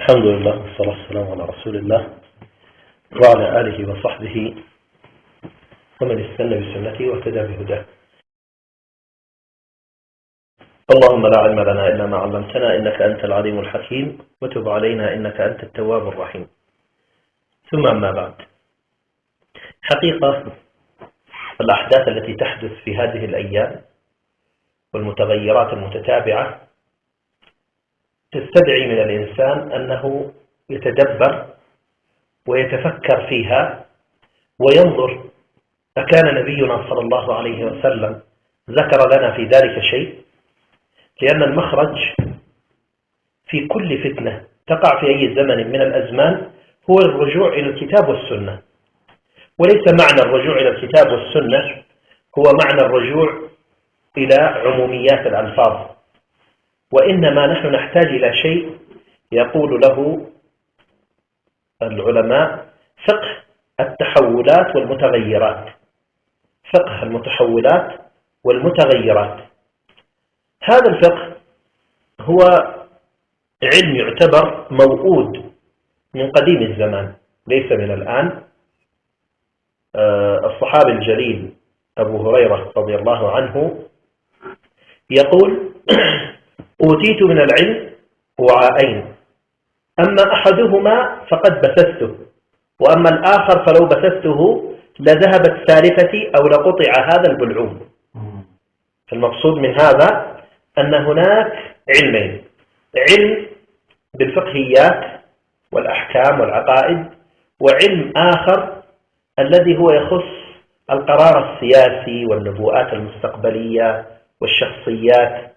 الحمد لله والصلاة والسلام على رسول الله وعلى آله وصحبه ومن استنى بسنته واهتدى بهداه. اللهم لا علم لنا إلا ما علمتنا إنك أنت العليم الحكيم وتب علينا إنك أنت التواب الرحيم. ثم أما بعد، حقيقة الأحداث التي تحدث في هذه الأيام والمتغيرات المتتابعة تستدعي من الإنسان أنه يتدبر ويتفكر فيها وينظر أكان نبينا صلى الله عليه وسلم ذكر لنا في ذلك شيء، لأن المخرج في كل فتنة تقع في أي زمن من الأزمان هو الرجوع إلى الكتاب والسنة، وليس معنى الرجوع إلى الكتاب والسنة هو معنى الرجوع إلى عموميات الألفاظ، وإنما نحن نحتاج إلى شيء يقول له العلماء فقه التحولات والمتغيرات. فقه المتحولات والمتغيرات، هذا الفقه هو علم يعتبر موؤود من قديم الزمان ليس من الآن. الصحابي الجليل أبو هريرة رضي الله عنه يقول: أوتيت من العلم وعاءين، أما أحدهما فقد بثثته، وأما الآخر فلو بثثته لذهبت ثالثتي أو لقطع هذا البلعوم. فالمقصود من هذا أن هناك علمين: علم بالفقهيات والأحكام والعقائد، وعلم آخر الذي هو يخص القرار السياسي والنبوءات المستقبلية والشخصيات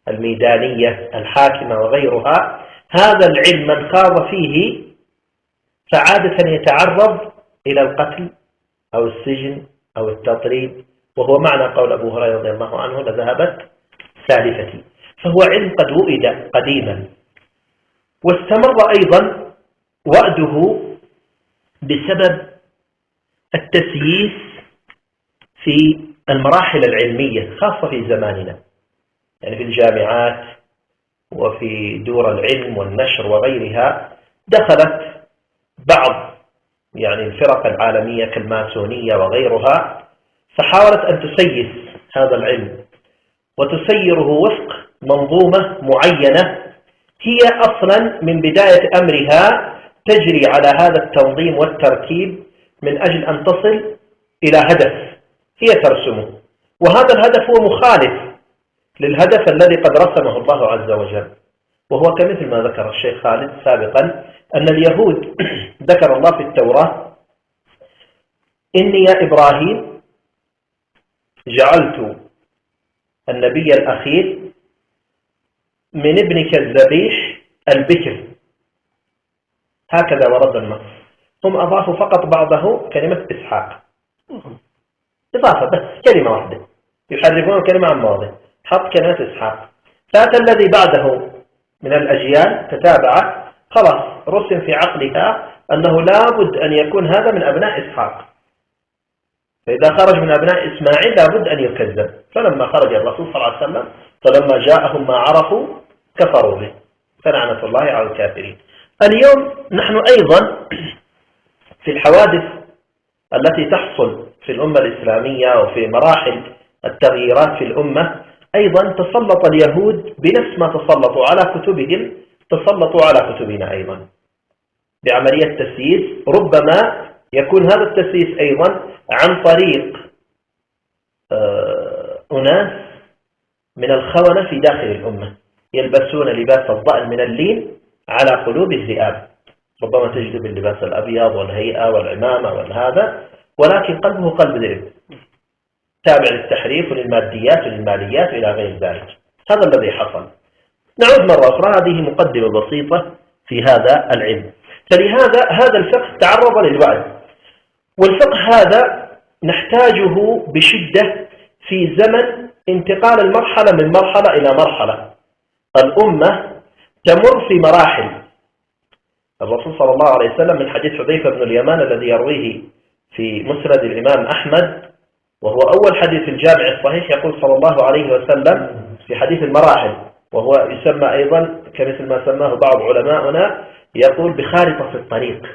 الميدانية الحاكمة وغيرها. هذا العلم من خاض فيه فعادة يتعرض إلى القتل أو السجن أو التطريد، وهو معنى قول أبو هريرة رضي الله عنه: لذهبت ثالثتي. فهو علم قد وئد قديما، واستمر أيضا وأده بسبب التسييس في المراحل العلمية خاصة في زماننا، يعني في الجامعات وفي دور العلم والنشر وغيرها. دخلت بعض الفرق العالمية كالماسونية وغيرها، فحاولت أن تسيس هذا العلم وتسيره وفق منظومة معينة هي أصلا من بداية أمرها تجري على هذا التنظيم والترتيب من أجل أن تصل إلى هدف هي ترسمه، وهذا الهدف هو مخالف للهدف الذي قد رسمه الله عز وجل. وهو كمثل ما ذكر الشيخ خالد سابقا أن اليهود ذكر الله في التوراة: إني يا إبراهيم جعلت النبي الأخير من ابنك الذبيح البكر. هكذا ورد النص. هم أضافوا فقط بعضه كلمة إسحاق، إضافة بس كلمة واحدة، يحرفون الكلمة عن مواضع، حط كلمة إسحاق. فأتى الذي بعده من الأجيال تتابعت، خلاص رسم في عقلها أنه لابد أن يكون هذا من أبناء إسحاق، فإذا خرج من أبناء إسماعيل لابد أن يكذب. فلما خرج الرسول صلى الله عليه وسلم فلما جاءهم ما عرفوا كفروا به، فلعنة الله على الكافرين. اليوم نحن أيضا في الحوادث التي تحصل في الأمة الإسلامية وفي مراحل التغييرات في الأمة، أيضا تسلط اليهود بنفس ما تسلطوا على كتبهم تسلطوا على كتبنا أيضا بعملية تسييس. ربما يكون هذا التسييس أيضا عن طريق أناس من الخونة في داخل الأمة يلبسون لباس الضأن من اللين على قلوب الذئاب. ربما تجد باللباس الأبيض والهيئة والعمامة والهذا، ولكن قلبه قلب ذئب تابع للتحريف وللماديات وللماليات إلى غير ذلك. هذا الذي حصل. نعود مرة أخرى، هذه مقدمة بسيطة في هذا العلم. فلهذا هذا الفقه تعرض للوعد، والفقه هذا نحتاجه بشدة في زمن انتقال المرحلة من مرحلة إلى مرحلة. الأمة تمر في مراحل. الرسول صلى الله عليه وسلم من حديث حذيفة بن اليمان الذي يرويه في مسند الإمام أحمد، وهو أول حديث في الجامع الصحيح، يقول صلى الله عليه وسلم في حديث المراحل، وهو يسمى أيضا كمثل ما سماه بعض علماؤنا يقول بخارطة الطريق،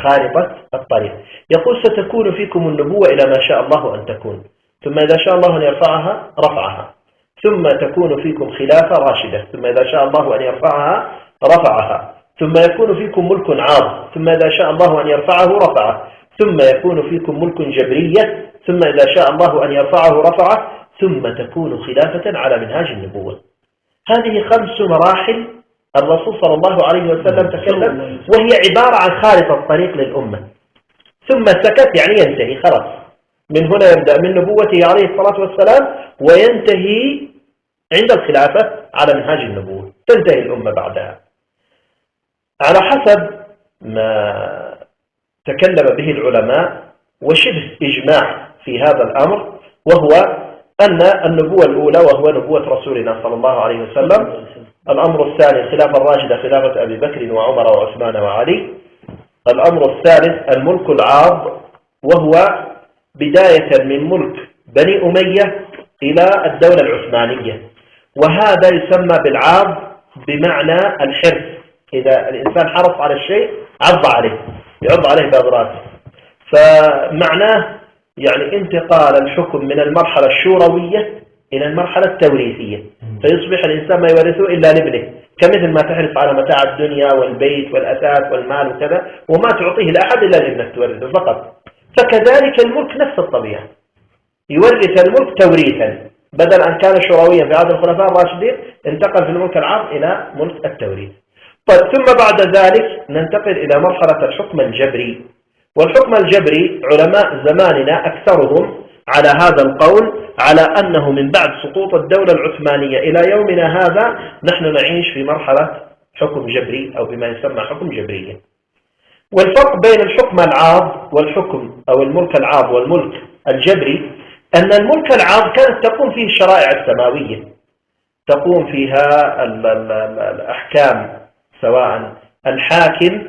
خارطة الطريق. يقول ستكون فيكم النبوة إلى ما شاء الله أن تكون، ثم إذا شاء الله أن يرفعها رفعها، ثم تكون فيكم خلافة راشدة، ثم إذا شاء الله أن يرفعها رفعها، ثم يكون فيكم ملك عاض، ثم إذا شاء الله أن يرفعه رفعه، ثم يكون فيكم ملك جبرية، ثم إذا شاء الله أن يرفعه رفعه، ثم تكون خلافة على منهاج النبوة. هذه 5 مراحل الرسول صلى الله عليه وسلم تكلم، وهي عبارة عن خارطة الطريق للأمة. ثم سكت يعني ينتهي خلاص، من هنا يبدأ من نبوته عليه الصلاة والسلام وينتهي عند الخلافة على منهاج النبوة، تنتهي الأمة بعدها على حسب ما تكلم به العلماء وشبه إجماع في هذا الأمر، وهو أن النبوة الأولى وهو نبوة رسولنا صلى الله عليه وسلم. الأمر الثاني الخلافة الراشدة خلافة أبي بكر وعمر وعثمان وعلي. الأمر الثالث الملك العاض، وهو بداية من ملك بني أمية إلى الدولة العثمانية، وهذا يسمى بالعاض بمعنى الحرص، إذا الإنسان حرص على الشيء عض عليه، يعض عليه بأضراسه، فمعناه يعني انتقال الحكم من المرحلة الشوروية إلى المرحلة التوريثية، فيصبح الإنسان ما يورثه إلا لابنه، كمثل ما تحرص على متاع الدنيا والبيت والأثاث والمال وكذا، وما تعطيه لأحد إلا لابنك تورثه فقط. فكذلك الملك نفس الطبيعة، يورث الملك توريثا، بدل أن كان شورويا في عهد الخلفاء الراشدين انتقل في الملك العام إلى ملك التوريث. طيب ثم بعد ذلك ننتقل إلى مرحلة الحكم الجبري. والحكم الجبري علماء زماننا أكثرهم على هذا القول، على أنه من بعد سقوط الدولة العثمانية إلى يومنا هذا نحن نعيش في مرحلة حكم جبري أو بما يسمى حكم جبرية. والفرق بين الحكم العاض والحكم أو الملك العاض والملك الجبري أن الملك العاض كانت تقوم فيه الشرائع السماوية، تقوم فيها الأحكام، سواء الحاكم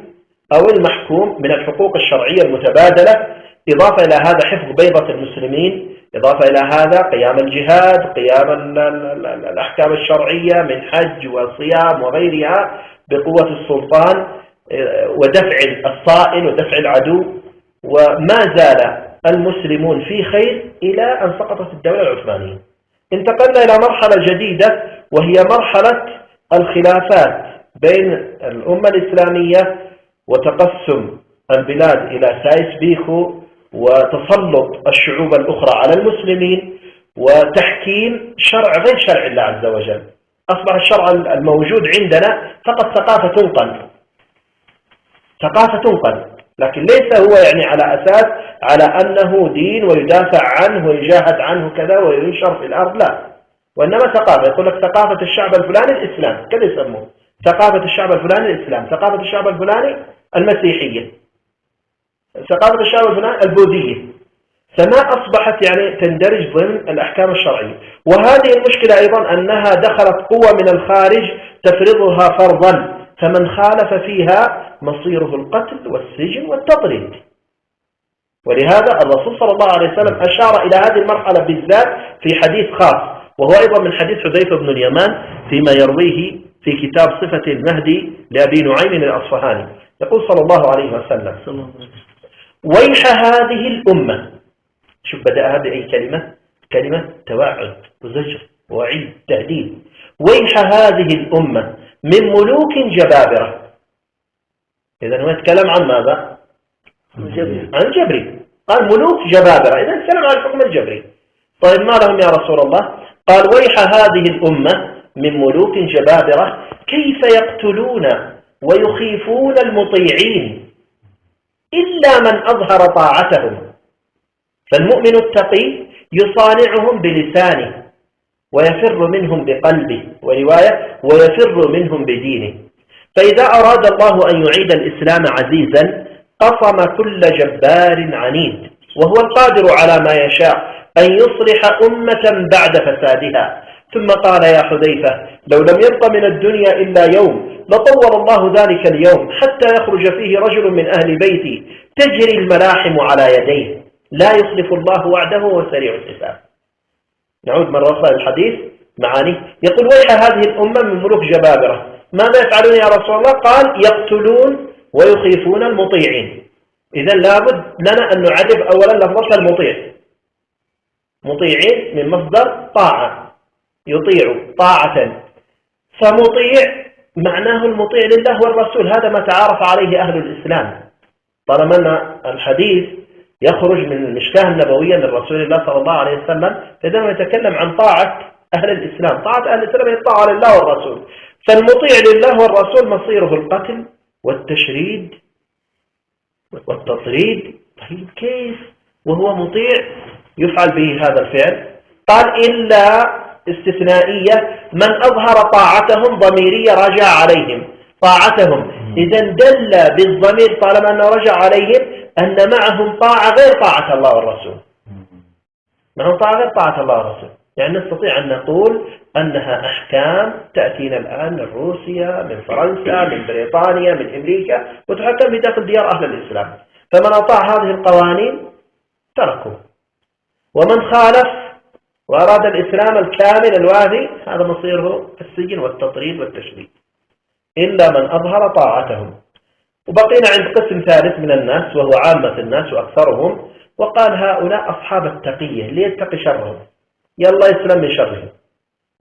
أو المحكوم من الحقوق الشرعية المتبادلة، إضافة إلى هذا حفظ بيضة المسلمين، إضافة إلى هذا قيام الجهاد، قيام الأحكام الشرعية من حج وصيام وغيرها بقوة السلطان، ودفع الصائل ودفع العدو. وما زال المسلمون في خير إلى أن سقطت الدولة العثمانية. انتقلنا إلى مرحلة جديدة وهي مرحلة الخلافات بين الأمة الإسلامية وتقسم البلاد إلى سايس بيكو وتسلط الشعوب الأخرى على المسلمين وتحكيم شرع غير شرع الله عز وجل. أصبح الشرع الموجود عندنا فقط ثقافة تنقل، ثقافة تنقل، لكن ليس هو يعني على أساس على أنه دين ويدافع عنه ويجاهد عنه كذا وينشر في الأرض، لا، وإنما ثقافة. يقول لك ثقافة الشعب الفلاني الإسلام، كذا يسموه، ثقافة الشعب الفلاني الإسلام، ثقافة الشعب الفلاني المسيحية، ثقافة الشعب الفلاني البوذية، فما أصبحت يعني تندرج ضمن الأحكام الشرعية. وهذه المشكلة أيضا أنها دخلت قوة من الخارج تفرضها فرضا، فمن خالف فيها مصيره القتل والسجن والتطريد. ولهذا الرسول صلى الله عليه وسلم أشار إلى هذه المرحلة بالذات في حديث خاص، وهو أيضا من حديث حذيفة بن اليمان فيما يرويه في كتاب صفة المهدي لأبي نعيم الأصفهاني. يقول صلى الله عليه وسلم: ويح هذه الأمة. شوف بدأها بأي كلمة؟ كلمة توعد وزجر ووعيد تهديد. ويح هذه الأمة من ملوك جبابرة. إذن هو يتكلم عن ماذا؟ عن الجبري. قال ملوك جبابرة، إذن يتكلم عن الحكم الجبري. طيب ما لهم يا رسول الله؟ قال ويح هذه الأمة من ملوك جبابرة كيف يقتلون ويخيفون المطيعين إلا من أظهر طاعتهم، فالمؤمن التقي يصانعهم بلسانه ويفر منهم بقلبه، ورواية ويفر منهم بدينه. فإذا أراد الله أن يعيد الإسلام عزيزا قصم كل جبار عنيد، وهو القادر على ما يشاء أن يصلح أمة بعد فسادها. ثم قال يا حذيفة: لو لم يبق من الدنيا إلا يوم لطول الله ذلك اليوم حتى يخرج فيه رجل من أهل بيتي تجري الملاحم على يديه، لا يخلف الله وعده وسريع الحساب. نعود مرة أخرى للحديث معاني. يقول ويح هذه الأمة من ملوك جبابرة. ماذا يفعلون يا رسول الله؟ قال يقتلون ويخيفون المطيعين. إذا لابد لنا أن نعرف أولا لفظة المطيع. مطيعين من مصدر طاعة، يطيع طاعة، فمطيع معناه المطيع لله والرسول. هذا ما تعارف عليه أهل الإسلام. طالما أن الحديث يخرج من المشكاة النبوية للرسول الله صلى الله عليه وسلم، فإذا يتكلم عن طاعة أهل الإسلام. طاعة أهل الإسلام هي الطاعة لله والرسول. فالمطيع لله والرسول مصيره القتل والتشريد والتطريد. طيب كيف وهو مطيع يفعل به هذا الفعل؟ قال إلا استثنائية من أظهر طاعتهم ضميرية رجع عليهم طاعتهم. إذا دل بالضمير طالما أنه رجع عليهم أن معهم طاعة غير طاعة الله والرسول. معهم طاعة غير طاعة الله والرسول. يعني نستطيع أن نقول أنها أحكام تأتينا الآن من روسيا، من فرنسا، من بريطانيا، من أمريكا، وتحكم في داخل ديار أهل الإسلام. فمن أطاع هذه القوانين تركوه، ومن خالف وأراد الإسلام الكامل الوافي هذا مصيره السجن والتطريد والتشريد، إلا من أظهر طاعتهم. وبقينا عند قسم ثالث من الناس وهو عامة الناس وأكثرهم، وقال هؤلاء أصحاب التقية ليتقي شرهم، يلا يسلم من شرهم.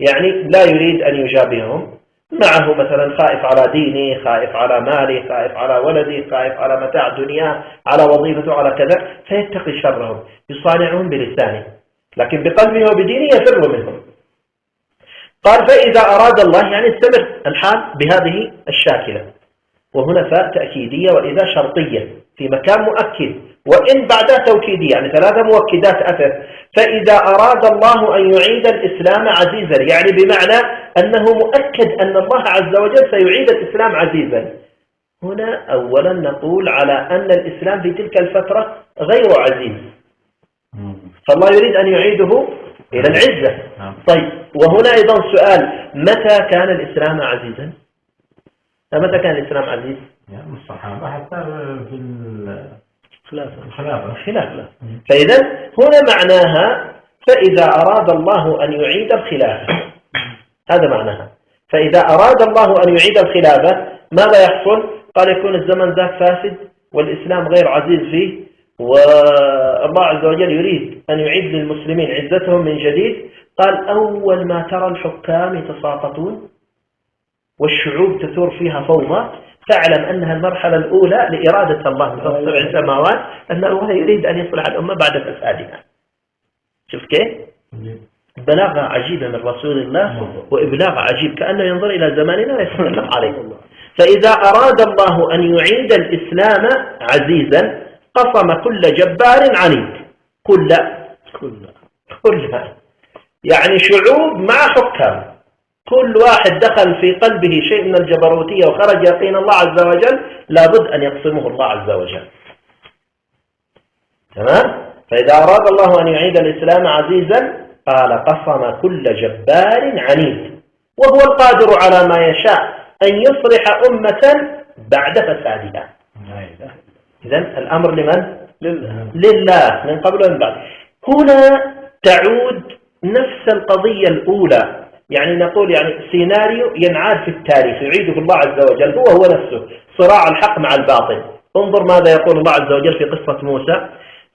يعني لا يريد أن يجابههم، معه مثلا خائف على دينه، خائف على ماله، خائف على ولده، خائف على متاع دنياه، على وظيفته، على كذا، فيتقي شرهم، يصانعهم بلسانه، لكن بقلبه وبدينه يفر منهم. قال فإذا أراد الله، يعني استمر الحال بهذه الشاكلة، وهنا فاء تأكيدية وإذا شرطية في مكان مؤكد، وإن بعدها توكيدية، يعني ثلاثة مؤكدات أثر. فإذا أراد الله أن يعيد الإسلام عزيزا، يعني بمعنى أنه مؤكد أن الله عز وجل سيعيد الإسلام عزيزا. هنا أولا نقول على أن الإسلام في تلك الفترة غير عزيز، فالله يريد أن يعيده إلى العزة. طيب، وهنا أيضا سؤال، متى كان الإسلام عزيزا؟ متى كان الإسلام عزيز؟ يعني الصحابة حتى في الخلافة. فإذا هنا معناها فإذا أراد الله أن يعيد الخلافة، هذا معناها. فإذا أراد الله أن يعيد الخلافة ماذا يحصل؟ قال يكون الزمن ذاك فاسد والإسلام غير عزيز فيه، والله عز وجل يريد أن يعيد للمسلمين عزتهم من جديد. قال أول ما ترى الحكام يتساقطون والشعوب تثور فيها فوضى، تعلم أنها المرحلة الأولى لإرادة الله من 7 سماوات، أن الله يريد أن يصلح الأمة بعد فسادها. شوف كيف؟ بلاغة عجيبة من رسول الله وإبلاغ عجيب، كأنه ينظر إلى زماننا ويتكلم عليه. فإذا أراد الله أن يعيد الإسلام عزيزا قصم كل جبار عنيد. كل يعني شعوب مع حكام، كل واحد دخل في قلبه شيء من الجبروتية وخرج يقين الله عز وجل لابد أن يقسمه الله عز وجل. تمام؟ فإذا أراد الله أن يعيد الإسلام عزيزا قال قصم كل جبار عنيد، وهو القادر على ما يشاء أن يصلح أمة بعد فسادها. إذن الأمر لمن؟ لله من قبل ومن بعد. هنا تعود نفس القضية الأولى، يعني نقول يعني سيناريو ينعاد في التاريخ يعيده الله عز وجل هو نفسه، صراع الحق مع الباطل. انظر ماذا يقول الله عز وجل في قصة موسى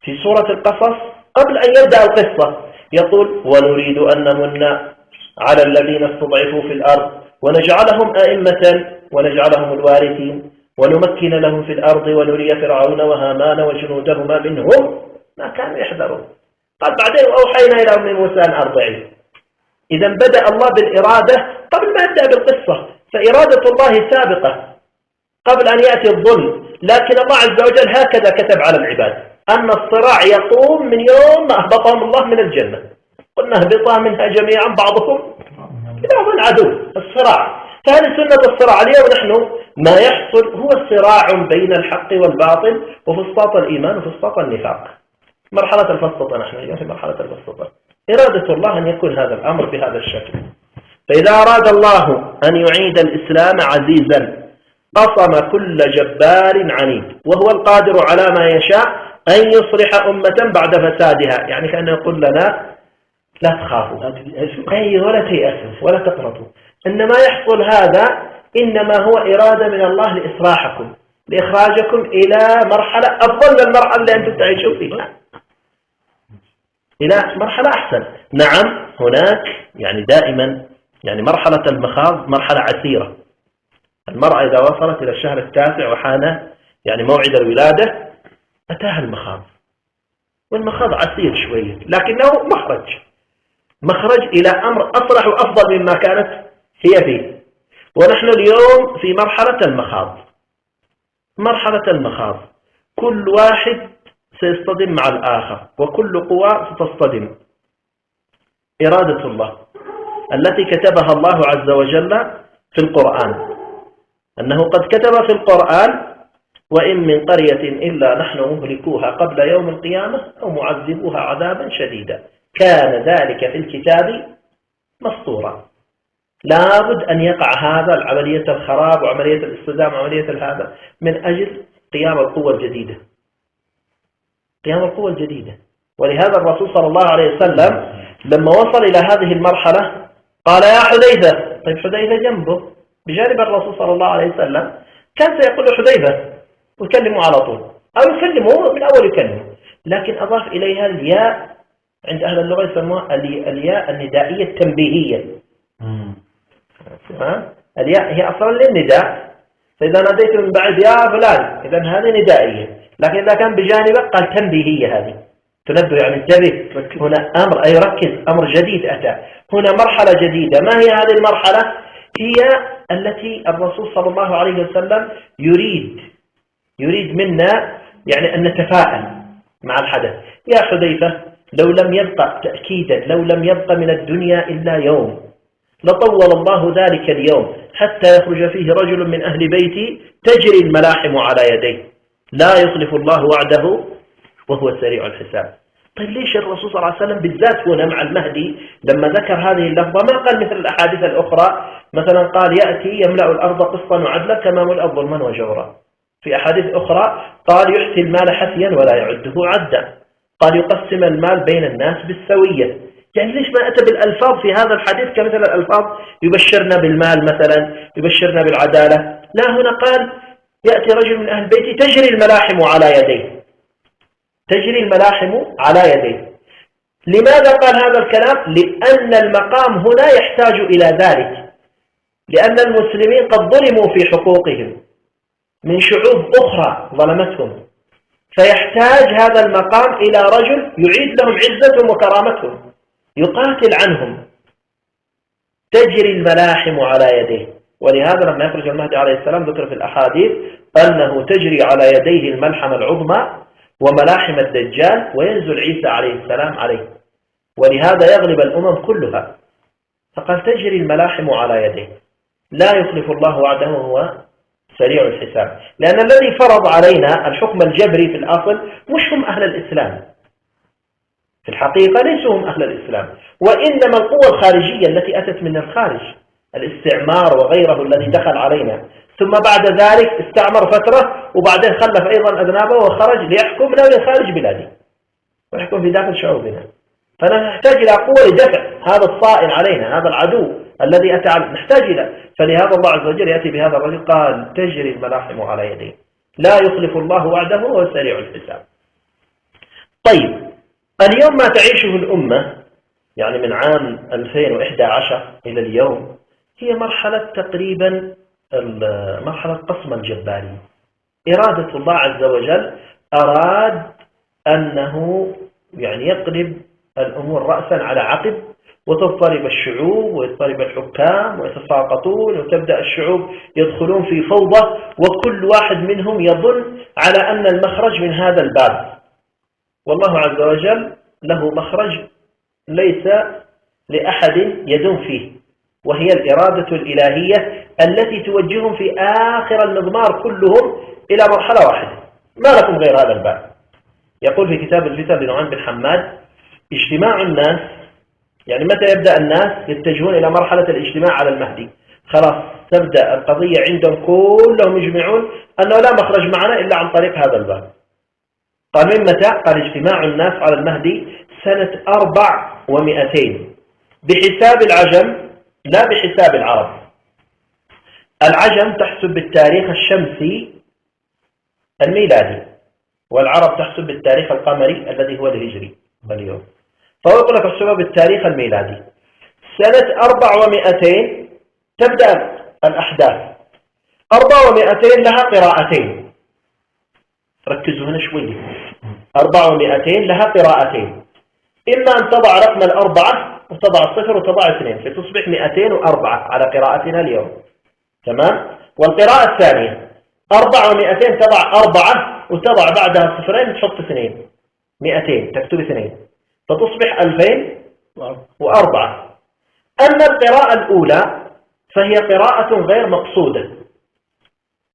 في سورة القصص قبل أن يبدأ القصة، يقول ونريد أن نمن على الذين استضعفوا في الأرض ونجعلهم أئمة ونجعلهم الوارثين ونمكن لهم في الأرض ونري فرعون وهامان وجنودهما منهم ما كانوا يحذرون. قال بعدين أوحينا إلى أم موسى أن أرضعيه. إذا بدأ الله بالإرادة قبل ما يبدأ بالقصة، فإرادة الله سابقة قبل أن يأتي الظلم، لكن الله عز وجل هكذا كتب على العباد أن الصراع يقوم من يوم ما أهبطهم الله من الجنة، قلنا اهبطا منها جميعا بعضكم لبعض عدو. الصراع، فهذه سنة الصراع. اليوم نحن ما يحصل هو صراع بين الحق والباطل وفسطاط الإيمان وفسطاط النفاق. مرحلة الفسطاط، نحن اليوم في مرحلة الفسطاط. إرادة الله أن يكون هذا الأمر بهذا الشكل. فإذا أراد الله أن يعيد الإسلام عزيزا قصم كل جبار عنيد، وهو القادر على ما يشاء أن يصلح أمة بعد فسادها. يعني كأنه يقول لنا لا تخافوا، أي ولا تيأسوا ولا تقنطوا، إنما يحصل هذا إنما هو إرادة من الله لإصلاحكم، لإخراجكم إلى مرحلة أفضل من المرحلة اللي أنتم تعيشون فيها، إلى مرحلة أحسن. نعم هناك يعني دائما يعني مرحلة المخاض مرحلة عسيرة. المرأة إذا وصلت إلى الشهر التاسع وحان يعني موعد الولادة أتاها المخاض، والمخاض عسير شوية لكنه مخرج إلى أمر أصلح وأفضل مما كانت هي فيه. ونحن اليوم في مرحلة المخاض، كل واحد سيصطدم مع الآخر وكل قوى ستصطدم. إرادة الله التي كتبها الله عز وجل في القرآن، أنه قد كتب في القرآن: وإن من قرية إلا نحن مهلكوها قبل يوم القيامة أو معذبوها عذابا شديدا كان ذلك في الكتاب مسطورا. لابد أن يقع هذا العملية الخراب وعملية الاصطدام وعملية هذا من أجل قيام القوة الجديدة. ولهذا الرسول صلى الله عليه وسلم لما وصل إلى هذه المرحلة قال: يا حذيفة. طيب حذيفة جنبه بجانب الرسول صلى الله عليه وسلم، كان سيقول له حذيفة ويكلمه على طول، أو يكلمه من أول يكلمه، لكن أضاف إليها الياء. عند أهل اللغة يسموها الياء الندائية التنبيهية. الياء هي أصلا للنداء، فإذا ناديت من بعد يا فلان إذن هذه ندائية، لكن إذا كان بجانبك قال تنبيهية، هذه تنبه يعني انتبه، هنا أمر أي ركز، أمر جديد أتى هنا، مرحلة جديدة. ما هي هذه المرحلة؟ هي التي الرسول صلى الله عليه وسلم يريد منا يعني أن نتفاءل مع الحدث. يا حذيفة لو لم يبقى تأكيدا، لو لم يبقى من الدنيا إلا يوم لطول الله ذلك اليوم حتى يخرج فيه رجل من أهل بيتي تجري الملاحم على يديه لا يخلف الله وعده وهو سريع الحساب. طيب ليش الرسول صلى الله عليه وسلم بالذات هنا مع المهدي لما ذكر هذه اللفظة ما قال مثل الأحاديث الأخرى؟ مثلا قال: يأتي يملأ الأرض قسطا وعدلا كما ملأ ظلما وجورا. في أحاديث أخرى قال: يحسي المال حسيا ولا يعده عدا. قال: يقسم المال بين الناس بالسوية. يعني ليش ما أتى بالألفاظ في هذا الحديث كمثل الألفاظ يبشرنا بالمال مثلا، يبشرنا بالعدالة؟ لا، هنا قال: يأتي رجل من أهل بيتي تجري الملاحم على يديه، تجري الملاحم على يديه. لماذا قال هذا الكلام؟ لأن المقام هنا يحتاج إلى ذلك، لأن المسلمين قد ظلموا في حقوقهم من شعوب أخرى ظلمتهم، فيحتاج هذا المقام إلى رجل يعيد لهم عزتهم وكرامتهم، يقاتل عنهم. تجري الملاحم على يديه. ولهذا لما يخرج المهدي عليه السلام ذكر في الأحاديث أنه تجري على يديه الملحمة العظمى وملاحم الدجال، وينزل عيسى عليه السلام عليه، ولهذا يغلب الأمم كلها. فقال: تجري الملاحم على يديه لا يخلف الله وعده وهو سريع الحساب. لأن الذي فرض علينا الحكم الجبري في الأصل مش هم أهل الإسلام، في الحقيقة ليسوا هم أهل الإسلام، وإنما القوة الخارجية التي أتت من الخارج، الاستعمار وغيره الذي دخل علينا، ثم بعد ذلك استعمر فترة وبعدين خلف أيضا أذنابه وخرج ليحكم لا خارج بلادي ويحكم في داخل شعوبنا. فنحتاج إلى قوة لدفع هذا الصائل علينا، هذا العدو الذي أتى علينا نحتاج إلى. فلهذا الله عز وجل يأتي بهذا الرجل قال: تجري الملاحم على يديه لا يخلف الله وعده وهو سريع الحساب. طيب اليوم ما تعيشه الأمة يعني من عام 2011 إلى اليوم هي مرحلة تقريبا مرحلة قسم الجباري. إرادة الله عز وجل أراد أنه يعني يقلب الأمور رأسا على عقب، وتضطرب الشعوب ويضطرب الحكام ويتساقطون، وتبدأ الشعوب يدخلون في فوضى، وكل واحد منهم يظن على أن المخرج من هذا الباب. والله عز وجل له مخرج ليس لأحد يدون فيه، وهي الإرادة الإلهية التي توجههم في آخر المضمار كلهم إلى مرحلة واحدة، ما لكم غير هذا الباب. يقول في كتاب الفتن لنعمان بن حماد: اجتماع الناس، يعني متى يبدأ الناس يتجهون إلى مرحلة الاجتماع على المهدي؟ خلاص تبدأ القضية عندهم كلهم يجمعون أنه لا مخرج معنا إلا عن طريق هذا الباب. قال: من متى؟ قال: اجتماع الناس على المهدي سنة 400 بحساب العجم لا بحساب العرب. العجم تحسب بالتاريخ الشمسي الميلادي، والعرب تحسب بالتاريخ القمري الذي هو الهجري اليوم. فهو يقول لك احسبها بالتاريخ الميلادي. سنة 400 تبدأ الأحداث. 400 لها قراءتين، ركزوا هنا شوية. 400 لها قراءتين، إما أن تضع رقم الأربعة وتضع الصفر وتضع 2 فتصبح 204 على قراءتنا اليوم. تمام؟ والقراءة الثانية 400 تضع 4 وتضع بعدها صفرين تحط 2، 200 تكتب 2 فتصبح 2004. أما القراءة الأولى فهي قراءة غير مقصودة.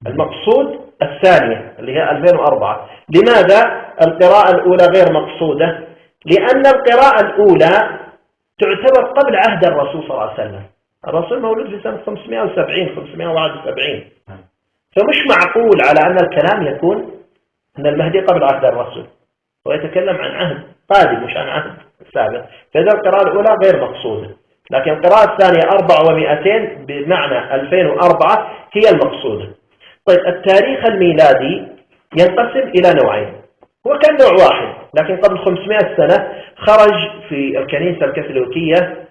المقصود الثانية اللي هي 2004. لماذا القراءة الأولى غير مقصودة؟ لأن القراءة الأولى تعتبر قبل عهد الرسول صلى الله عليه وسلم. الرسول مولود في سنة 570 571، فمش معقول على أن الكلام يكون أن المهدي قبل عهد الرسول، ويتكلم عن عهد قادم مش عن عهد سابق. فإذا القراءة الأولى غير مقصودة، لكن القراءة الثانية 400 بمعنى 2004 هي المقصودة. طيب التاريخ الميلادي ينقسم إلى نوعين، هو كان نوع واحد لكن قبل 500 سنة خرج في الكنيسة الكاثوليكية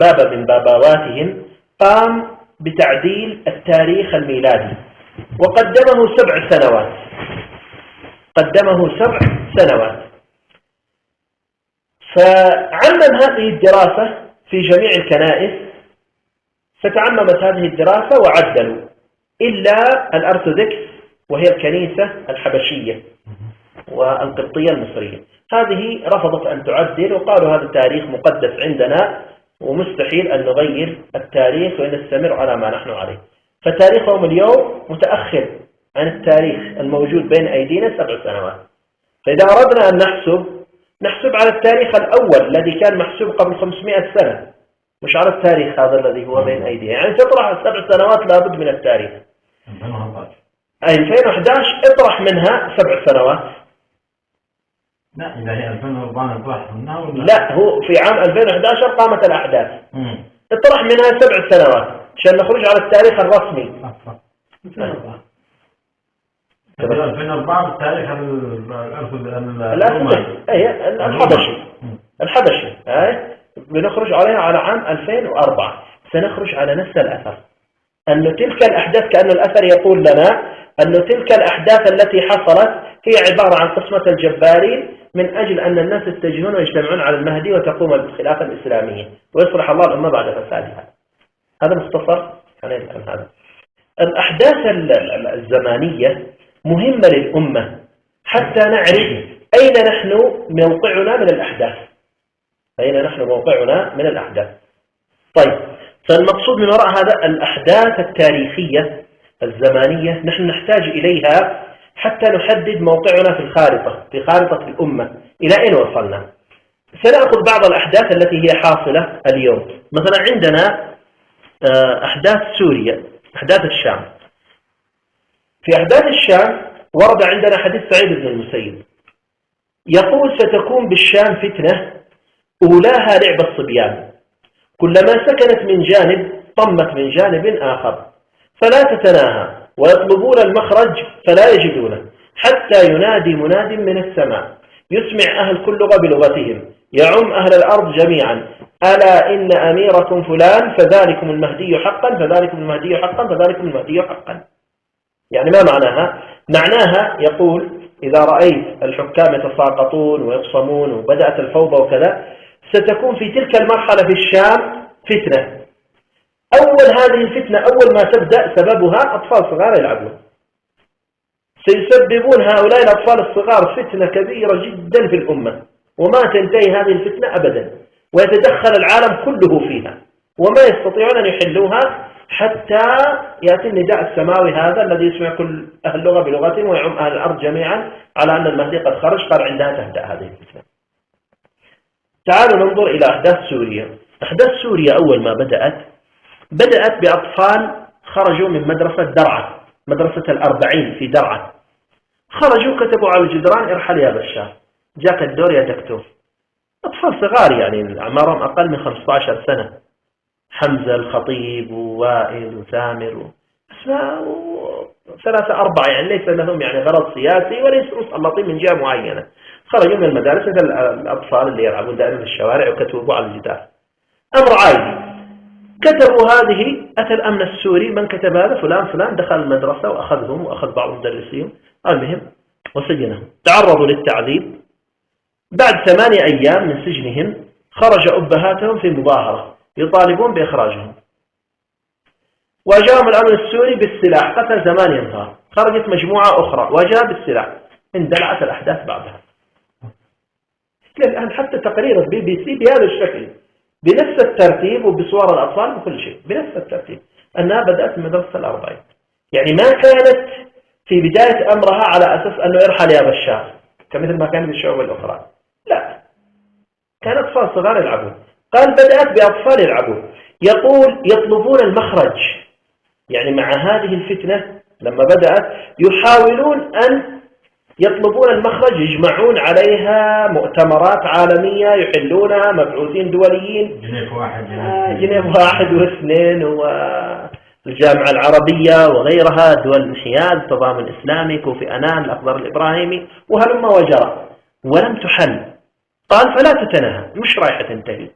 بابا من بابواتهم قام بتعديل التاريخ الميلادي وقدمه 7 سنوات. قدمه 7 سنوات. فعمم هذه الدراسة في جميع الكنائس، فتعممت هذه الدراسة وعدلوا إلا الأرثوذكس وهي الكنيسة الحبشية والقبطية المصرية. هذه رفضت أن تعدل وقالوا هذا التاريخ مقدس عندنا ومستحيل أن نغير التاريخ ونستمر على ما نحن عليه. فتاريخهم اليوم متأخر عن التاريخ الموجود بين أيدينا 7 سنوات. فإذا أردنا أن نحسب على التاريخ الأول الذي كان محسوب قبل 500 سنة، مش على التاريخ هذا الذي هو بين أيدينا. يعني تطرح 7 سنوات لابد من التاريخ. 2011 اطرح منها 7 سنوات. لا إذا هي 2004 اطرح منها ولا لا، هو في عام 2011 قامت الأحداث. اطرح منها 7 سنوات عشان نخرج على التاريخ الرسمي. 2004 بالتاريخ الحبشي بنخرج عليها على عام 2004. سنخرج على نفس الأثر، أن تلك الأحداث كأن الأثر يقول لنا أن تلك الأحداث التي حصلت هي عبارة عن قسمة الجبارين من أجل أن الناس يتجهون ويجتمعون على المهدي وتقوم الخلافة الإسلامية ويصلح الله الأمة بعد فسادها. هذا مختصر عن هذا. الأحداث الزمانية مهمة للأمة حتى نعرف أين نحن موقعنا من الأحداث. أين نحن موقعنا من الأحداث. طيب، فالمقصود من وراء هذا الأحداث التاريخية الزمانية نحن نحتاج إليها حتى نحدد موقعنا في الخارطة، في خارطة الأمة، إلى أين وصلنا. سنأخذ بعض الأحداث التي هي حاصلة اليوم. مثلا عندنا أحداث سوريا، أحداث الشام. في أحداث الشام ورد عندنا حديث سعيد بن المسيب يقول ستكون بالشام فتنة أولاها لعب الصبيان، كلما سكنت من جانب طمت من جانب آخر فلا تتناهى ويطلبون المخرج فلا يجدونه حتى ينادي مناد من السماء يسمع أهل كل لغة بلغتهم يعم أهل الأرض جميعا ألا إن أميركم فلان فذلكم المهدي حقا فذلكم المهدي حقا فذلكم المهدي حقا. يعني ما معناها؟ معناها يقول إذا رأيت الحكام يتساقطون ويقصمون وبدأت الفوضى وكذا ستكون في تلك المرحلة في الشام فتنة. أول هذه الفتنة أول ما تبدأ سببها أطفال صغار يلعبون، سيسببون هؤلاء الأطفال الصغار فتنة كبيرة جدا في الأمة وما تنتهي هذه الفتنة أبدا، ويتدخل العالم كله فيها وما يستطيعون أن يحلوها حتى يأتي النداء السماوي هذا الذي يسمع كل أهل اللغة بلغتهم ويعم أهل الأرض جميعا على أن المهدي قد خرج، قال عندها تهدأ هذه الفتنة. تعالوا ننظر إلى أحداث سوريا. أحداث سوريا أول ما بدأت بأطفال خرجوا من مدرسة درعا، مدرسة الأربعين في درعا. خرجوا كتبوا على الجدران ارحل يا بشار، جاك الدور يا دكتور. أطفال صغار يعني أعمارهم أقل من 15 سنة. حمزة الخطيب ووائل وثامر أسماء 3 4 يعني ليس لهم يعني غرض سياسي وليسوا مسلطين من جهة معينة، خرجوا من المدارس مثل الأطفال اللي يلعبون دائما في الشوارع وكتبوا على الجدار، أمر عادي. كتبوا هذه، أتى الأمن السوري من كتب هذا فلان دخل المدرسة وأخذهم وأخذ بعض المدرسين المهم وسجنهم، تعرضوا للتعذيب. بعد 8 أيام من سجنهم خرج أبهاتهم في مظاهرة يطالبون بإخراجهم، واجههم الأمن السوري بالسلاح، قتل 8 أنفار. خرجت مجموعة أخرى واجهها بالسلاح، اندلعت الأحداث بعدها. الآن حتى تقرير BBC بهذا الشكل بنفس الترتيب وبصور الأطفال وكل شيء بنفس الترتيب، أنها بدأت من مدرسة ال40، يعني ما كانت في بداية أمرها على أساس أنه ارحل يا بشار كمثل ما كانت الشعوب الأخرى، لا، كان أطفال صغار يلعبون. قال بدأت بأطفال يلعبون، يقول يطلبون المخرج، يعني مع هذه الفتنة لما بدأت يحاولون أن يطلبون المخرج، يجمعون عليها مؤتمرات عالمية يحلونها، مبعوثين دوليين، جنيف 1 و2 والجامعة العربية وغيرها، دول الانحياز، التضامن الإسلامي، كوفي أنان، الأخضر الإبراهيمي وهلم وجرى، ولم تحل. قال فلا تتناهى، مش رايحة تنتهي.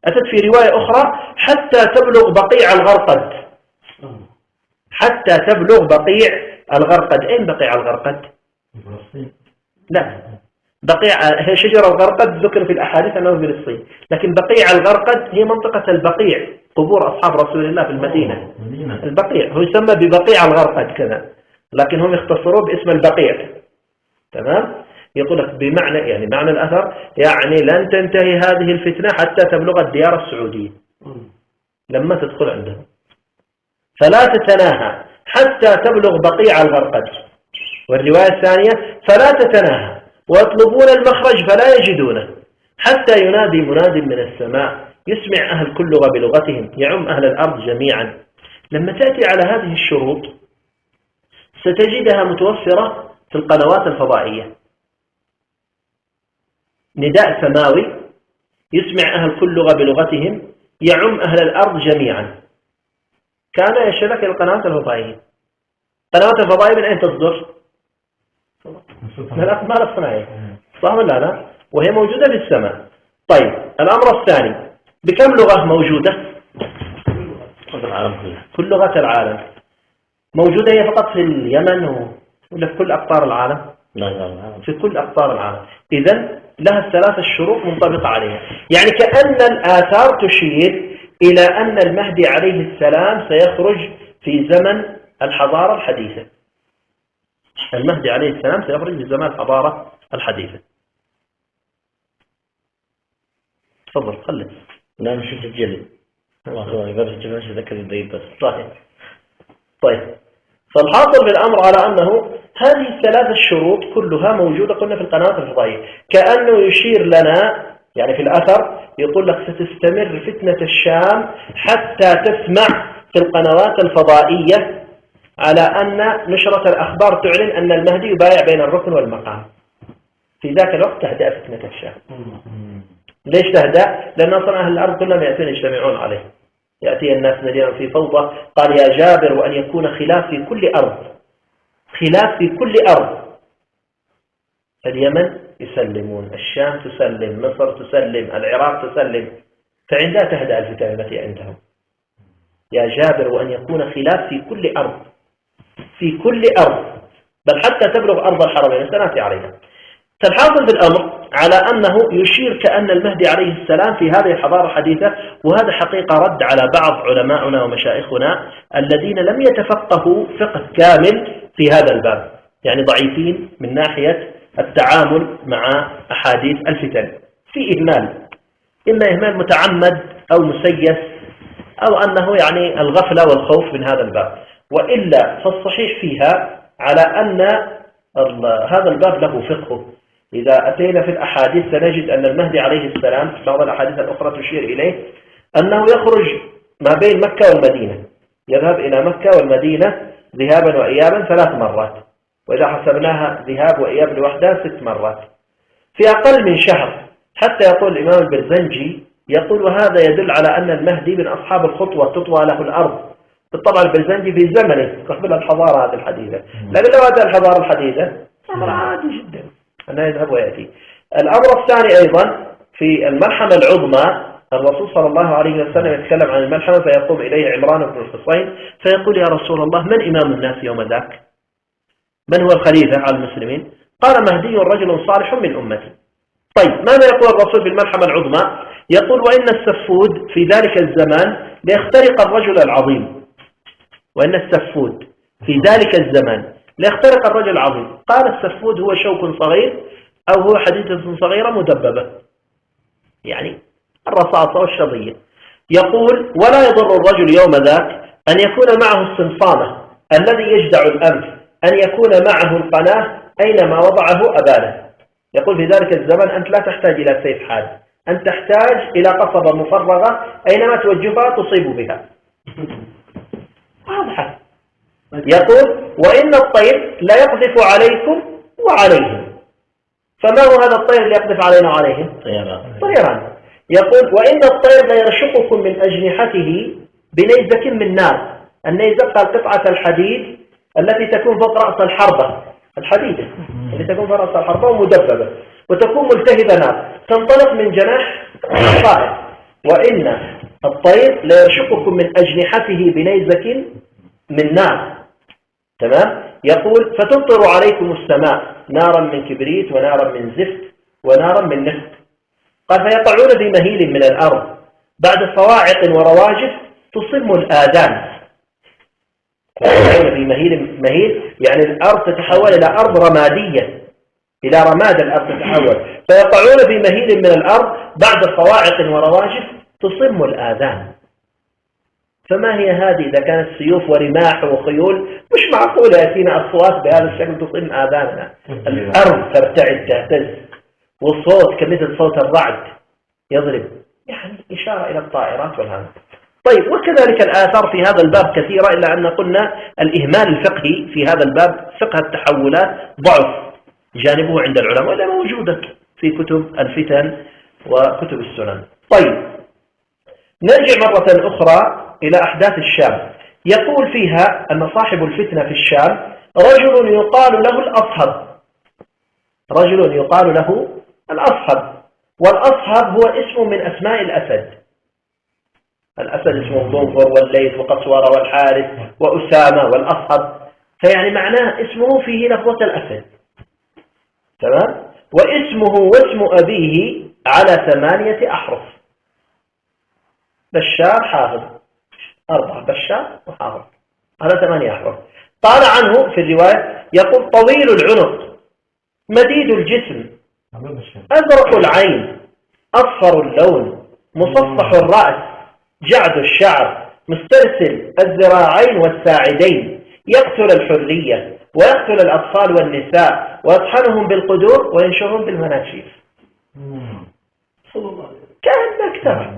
أتت في رواية أخرى حتى تبلغ بقيع الغرقد، حتى تبلغ بقيع الغرقد. أين بقيع الغرقد؟ لا، بقيع هي شجرة الغرقد ذكر في الأحاديث أنه في فلسطين، لكن بقيع الغرقد هي منطقة البقيع، قبور أصحاب رسول الله في المدينة. البقيع هو يسمى ببقيع الغرقد كذا، لكن هم يختصروه باسم البقيع. تمام؟ يقول لك بمعنى يعني معنى الأثر يعني لن تنتهي هذه الفتنة حتى تبلغ الديار السعودية لما تدخل عندهم، فلا تتناهى حتى تبلغ بقيع الغرقد. والرواية الثانية فلا تتناهى ويطلبون المخرج فلا يجدونه حتى ينادي مناد من السماء يسمع أهل كل لغة بلغتهم يعم أهل الأرض جميعا. لما تأتي على هذه الشروط ستجدها متوفرة في القنوات الفضائية، نداء سماوي يسمع أهل كل لغة بلغتهم يعم أهل الأرض جميعا. كان يشبك القنوات الفضائية. القنوات الفضائية من أين تصدر؟ من الأقمار الصناعية، صح ولا لا؟ وهي موجودة في السماء. طيب الأمر الثاني، بكم لغة موجودة؟ كل لغة العالم موجودة، هي فقط في اليمن ولا في كل أقطار العالم؟ في كل أقطار العالم. إذن لها الثلاث الشروط منطبقة عليها، يعني كأن الآثار تشير إلى أن المهدي عليه السلام سيخرج في زمن الحضارة الحديثة. المهدي عليه السلام سيخرج في زمن الحضارة الحديثة. تفضل خلي. لا مش تسجل والله يقدر تسجل مش ذكر الضيب بس. صحيح. طيب فالحاصل بالأمر على أنه هذه الثلاث الشروط كلها موجودة قلنا في القنوات الفضائية، كأنه يشير لنا يعني في الأثر يقول لك ستستمر فتنة الشام حتى تسمع في القنوات الفضائية على أن نشرة الأخبار تعلن أن المهدي يبايع بين الركن والمقام. في ذاك الوقت تهدأ فتنة الشام. ليش تهدأ؟ لأن أصلا أهل الأرض كلهم يأتون يجتمعون عليه، يأتي الناس مدينة في فوضى. قال يا جابر وأن يكون خلاف في كل أرض، خلاف في كل أرض. اليمن يسلمون، الشام تسلم، مصر تسلم، العراق تسلم، فعندها تهدأ الفتن التي عندهم. يا جابر وأن يكون خلاف في كل أرض، في كل أرض، بل حتى تبلغ أرض الحرمين سنأتي عليها. فالحاصل بالأمر على أنه يشير كأن المهدي عليه السلام في هذه الحضارة الحديثة، وهذا حقيقة رد على بعض علماؤنا ومشايخنا الذين لم يتفقهوا فقه كامل في هذا الباب، يعني ضعيفين من ناحية التعامل مع أحاديث الفتن، في إهمال، إما إهمال متعمد أو مسيس أو أنه يعني الغفلة والخوف من هذا الباب. وإلا فالصحيح فيها على أن هذا الباب له فقه. إذا أتينا في الأحاديث سنجد أن المهدي عليه السلام بعض الأحاديث الأخرى تشير إليه أنه يخرج ما بين مكة والمدينة، يذهب إلى مكة والمدينة ذهابا وإيابا 3 مرات، وإذا حسبناها ذهاب وإياب لوحدها 6 مرات في أقل من شهر. حتى يقول الإمام البرزنجي يقول وهذا يدل على أن المهدي من أصحاب الخطوة تطوى له الأرض. بالطبع البرزنجي في زمنه قبل الحضارة هذه الحديثة، لكن لو أتى الحضارة الحديثة أمر عادي جدا أنه يذهب ويأتي. الأمر الثاني أيضا في الملحمة العظمى، الرسول صلى الله عليه وسلم يتكلم عن الملحمة فيقوم إليه عمران بن الحصين فيقول يا رسول الله من إمام الناس يوم ذاك؟ من هو الخليفة على المسلمين؟ قال مهدي رجل صالح من أمتي. طيب ماذا يقول الرسول في الملحمة العظمى؟ يقول وإن السفود في ذلك الزمان ليخترق الرجل العظيم، وإن السفود في ذلك الزمان ليخترق الرجل العظيم. قال السفود هو شوك صغير أو هو حديدة صغيرة مدببة، يعني الرصاصة والشظية. يقول ولا يضر الرجل يوم ذاك أن يكون معه الصنصامة الذي يجدع الأنف، أن يكون معه القناة أينما وضعه أبانه. يقول في ذلك الزمن أنت لا تحتاج إلى سيف حاد، أنت تحتاج إلى قصبة مفرغة أينما توجهها تصيب بها. واضحة. يقول وإن الطير لا يقذف عليكم وعليهم. فما هو هذا الطير اللي يقذف علينا وعليهم؟ طيران. يقول وإن الطير لا يرشقكم من أجنحته بنيزك من نار. النيزك قال قطعة الحديد التي تكون فوق رأس الحربة، الحديدة التي تكون فوق رأس الحربة ومدببة وتكون ملتهبة نار تنطلق من جناح الطائر. وإن الطير لا يرشقكم من أجنحته بنيزك من نار. تمام. يقول فتمطر عليكم السماء نارا من كبريت ونارا من زفت ونارا من نفط. قال فيقعون في مهيل من الأرض بعد صواعق ورواجف تصم الآذان. يقعون في مهيل يعني الأرض تتحول إلى أرض رمادية، إلى رماد الأرض تتحول. فيقعون في مهيل من الأرض بعد صواعق ورواجف تصم الآذان. فما هي هذه إذا كانت سيوف ورماح وخيول؟ مش معقولة يأتينا أصوات بهذا الشكل تصم آذاننا. الأرض ترتعد تهتز والصوت كمثل صوت الرعد يضرب، يعني إشارة إلى الطائرات والهواء. طيب وكذلك الآثار في هذا الباب كثيرة، إلا أن قلنا الإهمال الفقهي في هذا الباب فقه التحولات ضعف جانبه عند العلماء، ولا موجودة في كتب الفتن وكتب السنن. طيب نرجع مرة أخرى إلى أحداث الشام. يقول فيها أن صاحب الفتنة في الشام رجل يقال له الأصهب، رجل يقال له الأصهب. والأصهب هو اسم من أسماء الأسد. الأسد اسمه الضنفر والليث وقسورة والحارث وأسامة والأصهب، فيعني معناه اسمه فيه لفظة الأسد. تمام. واسمه واسم أبيه على 8 أحرف. بشار حافظ 4، بشار وحافظ على 8 أحرف. قال عنه في الرواية يقول طويل العنق مديد الجسم أزرق العين أصفر اللون مصفح الرأس جعد الشعر مسترسل الذراعين والساعدين، يقتل الحرية ويقتل الأطفال والنساء ويطحنهم بالقدور وينشرهم بالمناشير. كأنك ترى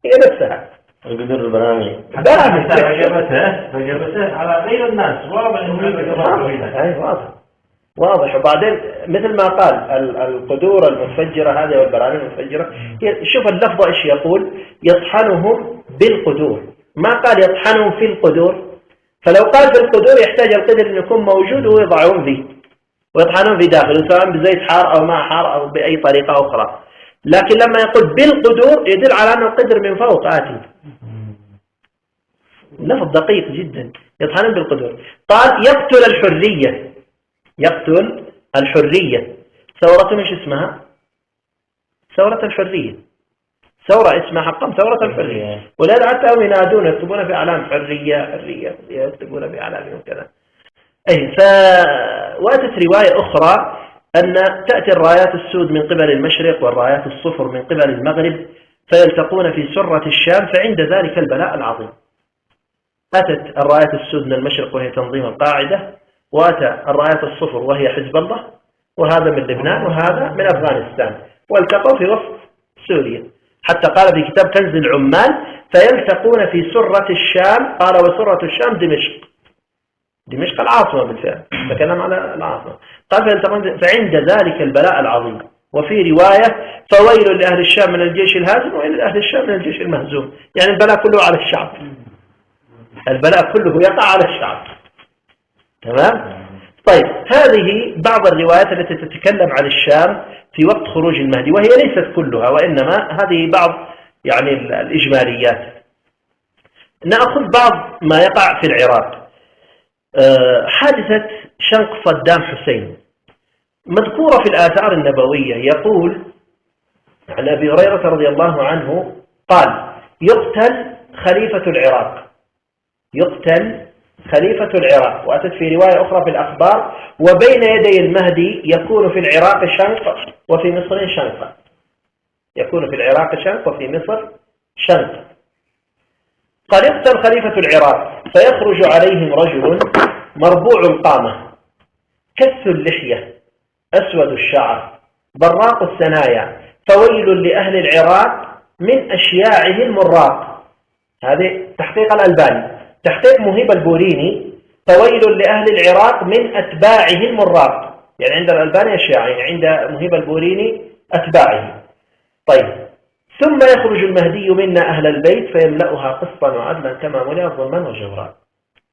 هي نفسها القدر البرامي فجبته على غير الناس. واضح. وبعدين مثل ما قال القدور المتفجرة هذه والبراميل المتفجرة، شوف اللفظة إيش يقول، يطحنهم بالقدور، ما قال يطحنهم في القدور. فلو قال في القدور يحتاج القدر أن يكون موجود ويضعهم فيه ويطحنهم في داخله سواء بزيت حار أو ماء حار أو بأي طريقة أخرى. لكن لما يقول بالقدور يدل على أن القدر من فوق آتي. لفظ دقيق جدا، يطحنهم بالقدور. قال يقتل الحرية، يقتل الحرية. ثورة مش اسمها ثورة الحرية، ثورة اسمها حقا ثورة الحرية. ولذا حتى هم ينادون يكتبون في أعلام حرية حرية، يكتبون في أعلامهم كذا. واتت رواية أخرى أن تأتي الرايات السود من قبل المشرق والرايات الصفر من قبل المغرب فيلتقون في سرة الشام، فعند ذلك البلاء العظيم. أتت الرايات السود من المشرق وهي تنظيم القاعدة، وأتى الرايات الصفر وهي حزب الله، وهذا من لبنان وهذا من أفغانستان، والتقوا في وسط سوريا. حتى قال في كتاب كنز العمال فيلتقون في سرة الشام، قال وسرة الشام دمشق. دمشق العاصمة بالفعل، تكلم على العاصمة. قال فيلتقون فعند ذلك البلاء العظيم وفي رواية فويل لأهل الشام من الجيش الهازم وإلى لأهل الشام من الجيش المهزوم. يعني البلاء كله على الشعب، البلاء كله يقع على الشعب. تمام؟ طيب هذه بعض الروايات التي تتكلم عن الشام في وقت خروج المهدي، وهي ليست كلها وإنما هذه بعض يعني الإجماليات. نأخذ بعض ما يقع في العراق. حادثة شنق صدام حسين مذكورة في الآثار النبوية. يقول عن أبي هريرة رضي الله عنه قال: يقتل خليفة العراق، يقتل خليفة العراق. وأتت في رواية أخرى في الأخبار: وبين يدي المهدي يكون في العراق شنق وفي مصر شنق. يكون في العراق شنق وفي مصر شنق. قال: يقتل خليفة العراق فيخرج عليهم رجل مربوع القامة كث اللحية أسود الشعر براق الثنايا فويل لأهل العراق من أشياعه المراق. هذه تحقيق الألباني. تحقيق مهيب البوريني: فويل لأهل العراق من أتباعه المراق. يعني عند الألباني أشياعه، عند مهيب البوريني أتباعه. طيب: ثم يخرج المهدي منا أهل البيت فيملأها قسطا وعدلا كما ملئت ظلما وجورا.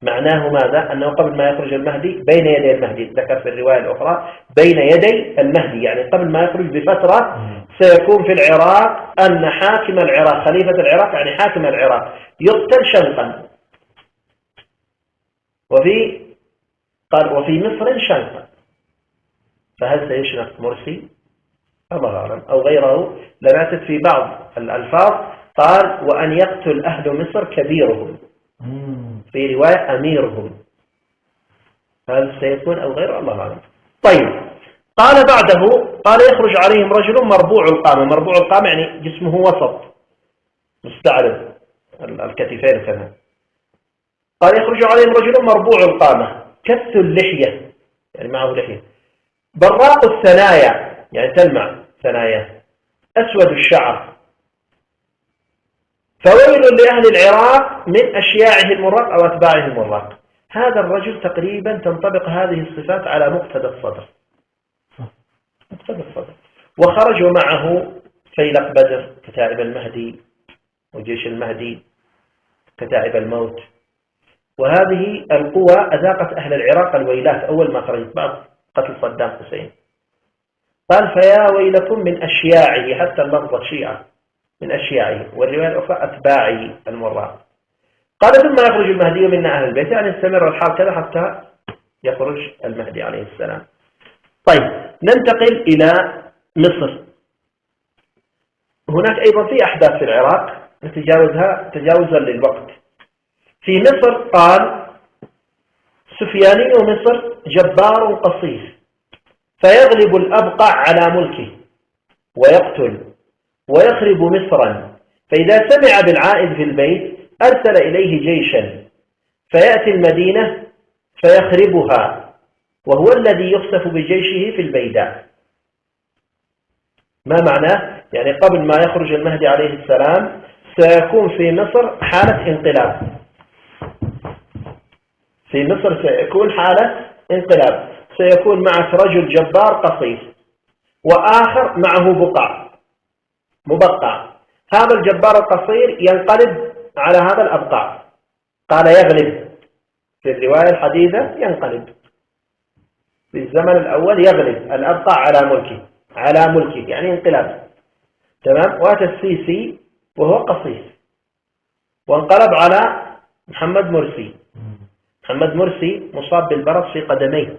معناه ماذا؟ أنه قبل ما يخرج المهدي بين يدي المهدي، ذكر في الرواية الأخرى بين يدي المهدي، يعني قبل ما يخرج بفترة سيكون في العراق أن حاكم العراق خليفة العراق يعني حاكم العراق يقتل شنقا. وفي مصر شنقا. فهل سيشنق مرسي؟ الله أعلم، أو غيره. لنأتت في بعض الألفاظ قال: وأن يقتل أهل مصر كبيرهم، في رواية أميرهم. هل سيكون أو غيره؟ الله أعلم. طيب قال بعده: قال: يخرج عليهم رجل مربوع القامة. مربوع القامة يعني جسمه وسط مستعرض الكتفين كذا. قال: يخرج عليهم رجل مربوع القامة كث اللحية يعني معه لحية براق الثنايا يعني تلمع ثنايا أسود الشعر فويل لأهل العراق من أشياعه المراق أو أتباعه المراق. هذا الرجل تقريبا تنطبق هذه الصفات على مقتدى الصدر. مقتدى الصدر. وخرجوا معه فيلق بدر كتائب المهدي وجيش المهدي كتائب الموت. وهذه القوى أذاقت أهل العراق الويلات أول ما خرجت بعد قتل صدام حسين. قال: فيا ويلكم من أشياعه، حتى اللفظة شيعة من أشياعه، والرواية الأخرى أتباعه المراق. قال: ثم يخرج المهدي منا أهل البيت، يعني يستمر الحال كذا حتى يخرج المهدي عليه السلام. طيب ننتقل إلى مصر. هناك أيضا في أحداث في العراق نتجاوزها تجاوزا للوقت. في مصر قال: سفياني مصر جبار قصير فيغلب الأبقع على ملكه ويقتل ويخرب مصرا، فإذا سمع بالعائد في البيت أرسل إليه جيشا فيأتي المدينة فيخربها، وهو الذي يخسف بجيشه في البيداء. ما معناه؟ يعني قبل ما يخرج المهدي عليه السلام سيكون في مصر حالة انقلاب. في مصر سيكون حالة انقلاب. سيكون معك رجل جبار قصير وآخر معه مبقع. هذا الجبار القصير ينقلب على هذا الأبقع. قال يغلب، في الرواية الحديثة ينقلب. في الزمن الأول يغلب الأبقع على ملكه يعني انقلاب. تمام. وأتى السيسي وهو قصير وانقلب على محمد مرسي. محمد مرسي مصاب بالبرص في قدميه،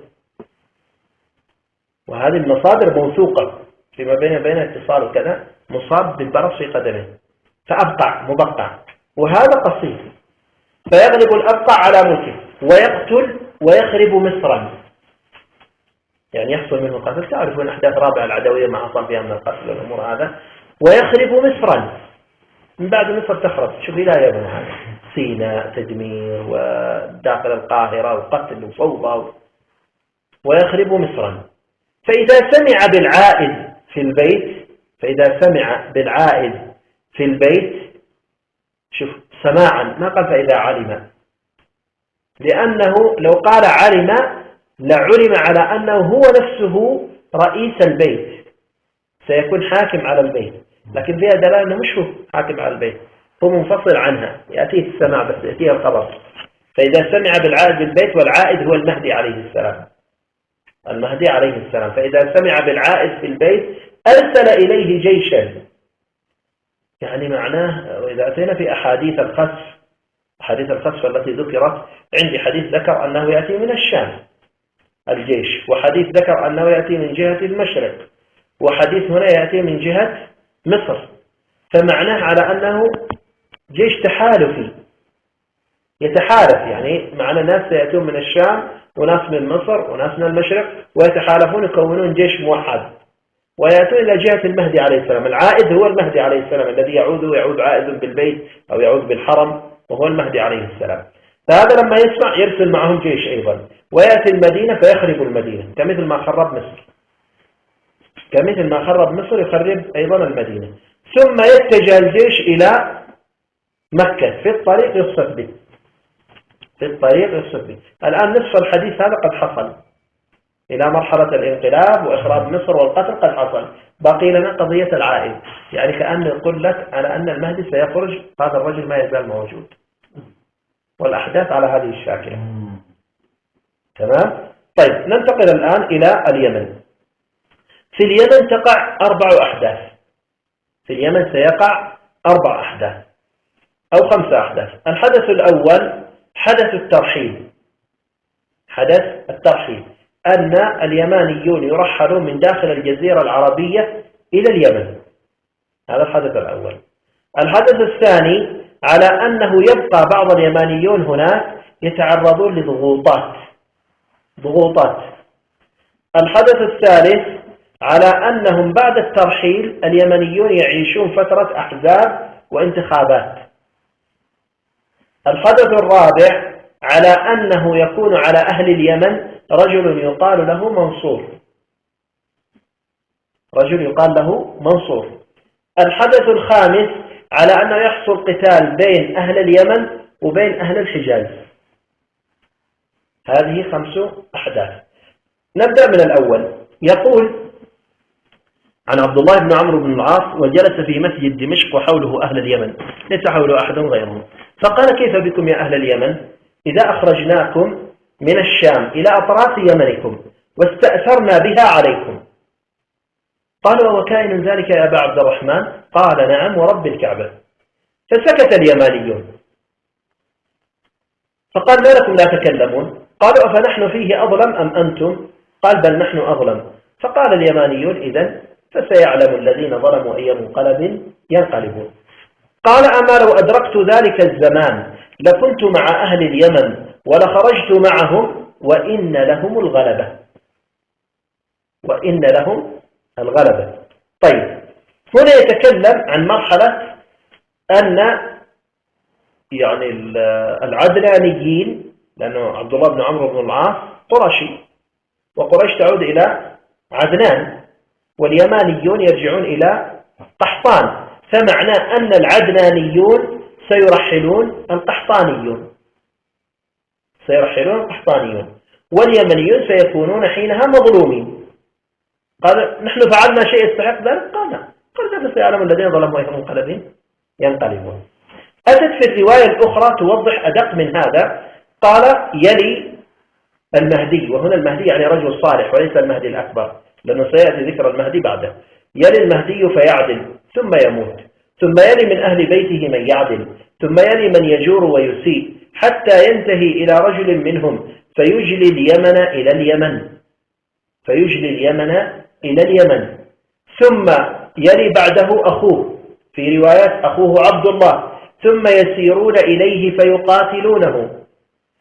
وهذه المصادر موثوقة فيما بين اتصال وكذا. مصاب بالبرص في قدميه مبقع، وهذا قصير. فيغلب الأبقع على ملكه ويقتل ويخرب مصرا، يعني يحصل منه قتل. تعرفون أحداث رابعة العدوية ما حصل فيها من القتل والأمور هذا. ويخرب مصرا، من بعد مصر تخرب. شوف لا يا ابن هذا سيناء تدمير وداخل القاهرة وقتل وفوضى. ويخرب مصرا. فإذا سمع بالعائد في البيت شوف سماعا، ما قال فإذا علم، لأنه لو قال علم لعلم على أنه هو نفسه رئيس البيت، سيكون حاكم على البيت، لكن فيها دلالة أنه مش هو حاكم على البيت، هو منفصل عنها، يأتيه السماع بس يأتيه الخبر. فإذا سمع بالعائد بالبيت، والعائد هو المهدي عليه السلام، المهدي عليه السلام، فإذا سمع بالعائد في البيت أرسل إليه جيشا. يعني معناه، وإذا أتينا في أحاديث الخسف، أحاديث الخسف التي ذكرت عندي، حديث ذكر أنه يأتي من الشام الجيش، وحديث ذكر أنه يأتي من جهة المشرق، وحديث هنا يأتي من جهة مصر، فمعناه على أنه جيش تحالفي يتحالف، يعني معنى ناس سيأتون من الشام وناس من مصر وناس من المشرق ويتحالفون يكونون جيش موحد ويأتون إلى جهة المهدي عليه السلام. العائد هو المهدي عليه السلام الذي يعود عائد بالبيت أو يعود بالحرم، وهو المهدي عليه السلام. فهذا لما يسمع يرسل معهم جيش أيضا، ويأتي المدينة فيخرب المدينة كمثل ما خرب مصر، كمثل ما خرب مصر يخرب أيضا المدينة. ثم يتجه الجيش إلى مكة، في الطريق يخسف به، في الطريق يخسف به. الآن نصف الحديث هذا قد حصل، إلى مرحلة الانقلاب وإخراج مصر والقتل قد حصل، باقي لنا قضية العائد. يعني كأن يقول لك على أن المهدي سيخرج، هذا الرجل ما يزال موجود، والأحداث على هذه الشاكلة. تمام؟ طيب ننتقل الآن إلى اليمن. في اليمن تقع 4 أحداث، في اليمن سيقع 4 أحداث أو 5 أحداث. الحدث الأول حدث الترحيل، حدث الترحيل، أن اليمانيون يرحلون من داخل الجزيرة العربية إلى اليمن، هذا الحدث الأول. الحدث الثاني على أنه يبقى بعض اليمانيون هناك يتعرضون لضغوطات. الحدث الثالث على أنهم بعد الترحيل اليمنيون يعيشون فترة أحزاب وانتخابات. الحدث الرابع على أنه يكون على أهل اليمن رجل يقال له منصور، رجل يقال له منصور. الحدث الخامس على أنه يحصل قتال بين أهل اليمن وبين أهل الحجاز. هذه 5 أحداث. نبدأ من الأول. يقول عن عبد الله بن عمرو بن العاص: وجلس في مسجد دمشق وحوله أهل اليمن، ليس حوله أحد غيرهم، فقال: كيف بكم يا أهل اليمن إذا أخرجناكم من الشام إلى أطراف يمنكم واستأثرنا بها عليكم؟ قالوا: وكائن ذلك يا أبا عبد الرحمن؟ قال: نعم ورب الكعبة. فسكت اليمانيون، فقال: ما لكم لا تكلمون؟ قالوا: أفنحن فيه أظلم أم أنتم؟ قال: بل نحن أظلم. فقال اليمانيون: إذن فسيعلم الذين ظلموا أي منقلب ينقلبون. قال: أما لو أدركت ذلك الزمان لكنت مع أهل اليمن ولخرجت معهم وإن لهم الغلبة، وإن لهم الغلبة. طيب، هنا يتكلم عن مرحلة أن يعني العدنانيين، لأنه عبد الله بن عمرو بن العاص قرشي، وقريش تعود إلى عدنان، واليمانيون يرجعون إلى قحطان، فمعنى أن العدنانيون سيرحلون القحطانيون، سيرحلون القحطانيون، واليمنيون سيكونون حينها مظلومين. قال: نحن فعلنا شيء يستحق ذلك؟ قال: لا. قال: سيعلم الذين ظلموا أي منقلب ينقلبون. أتت في الرواية الأخرى توضح أدق من هذا، قال: يلي المهدي، وهنا المهدي يعني رجل صالح وليس المهدي الأكبر، لأنه سيأتي ذكر المهدي بعده. يلي المهدي فيعدل ثم يموت، ثم يلي من أهل بيته من يعدل، ثم يلي من يجور ويسيء، حتى ينتهي إلى رجل منهم فيجلي اليمن إلى اليمن، فيجلي اليمن إلى اليمن، ثم يلي بعده أخوه، في روايات أخوه عبد الله، ثم يسيرون إليه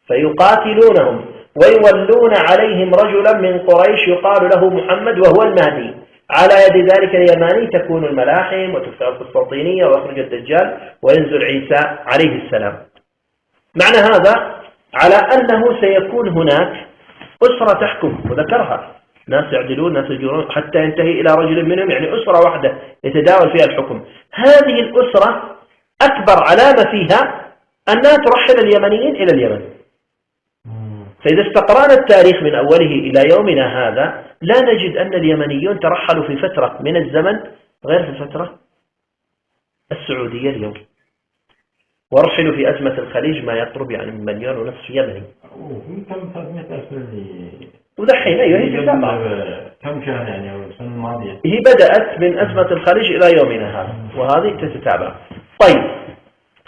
فيقاتلونهم ويولون عليهم رجلا من قريش يقال له محمد وهو المهدي. على يد ذلك اليماني تكون الملاحم وتفتح القسطنطينية ويخرج الدجال وينزل عيسى عليه السلام. معنى هذا على أنه سيكون هناك أسرة تحكم، وذكرها، ناس يعدلون ناس يجورون حتى ينتهي إلى رجل منهم، يعني أسرة واحدة يتداول فيها الحكم. هذه الأسرة أكبر علامة فيها أنها ترحل اليمنيين إلى اليمن، فإذا استقرأنا التاريخ من أوله إلى يومنا هذا لا نجد أن اليمنيون ترحلوا في فترة من الزمن غير في الفترة السعودية اليوم، ورحلوا في أزمة الخليج ما يقرب يعني من 1.5 مليون يمني. كم 300,000 ودحين أيوه هي كم كان يعني السنة الماضية؟ هي بدأت من أزمة الخليج إلى يومنا هذا وهذه تتتابع. طيب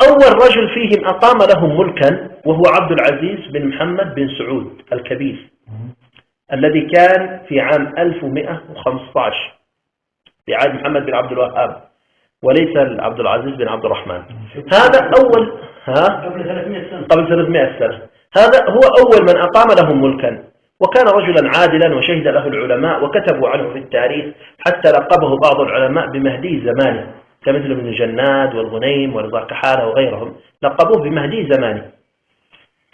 أول رجل فيهم أقام لهم ملكا وهو عبد العزيز بن محمد بن سعود الكبير الذي كان في عام 1115 في عهد محمد بن عبد الوهاب وليس عبد العزيز بن عبد الرحمن. هذا أول قبل 300 سنة. قبل 300 سنة. هذا هو أول من أقام لهم ملكا، وكان رجلا عادلا وشهد له العلماء وكتبوا عنه في التاريخ حتى لقبه بعض العلماء بمهدي زمانه كمثل ابن جناد والغنيم ورضا كحالة وغيرهم، لقبوه بمهدي زمانه.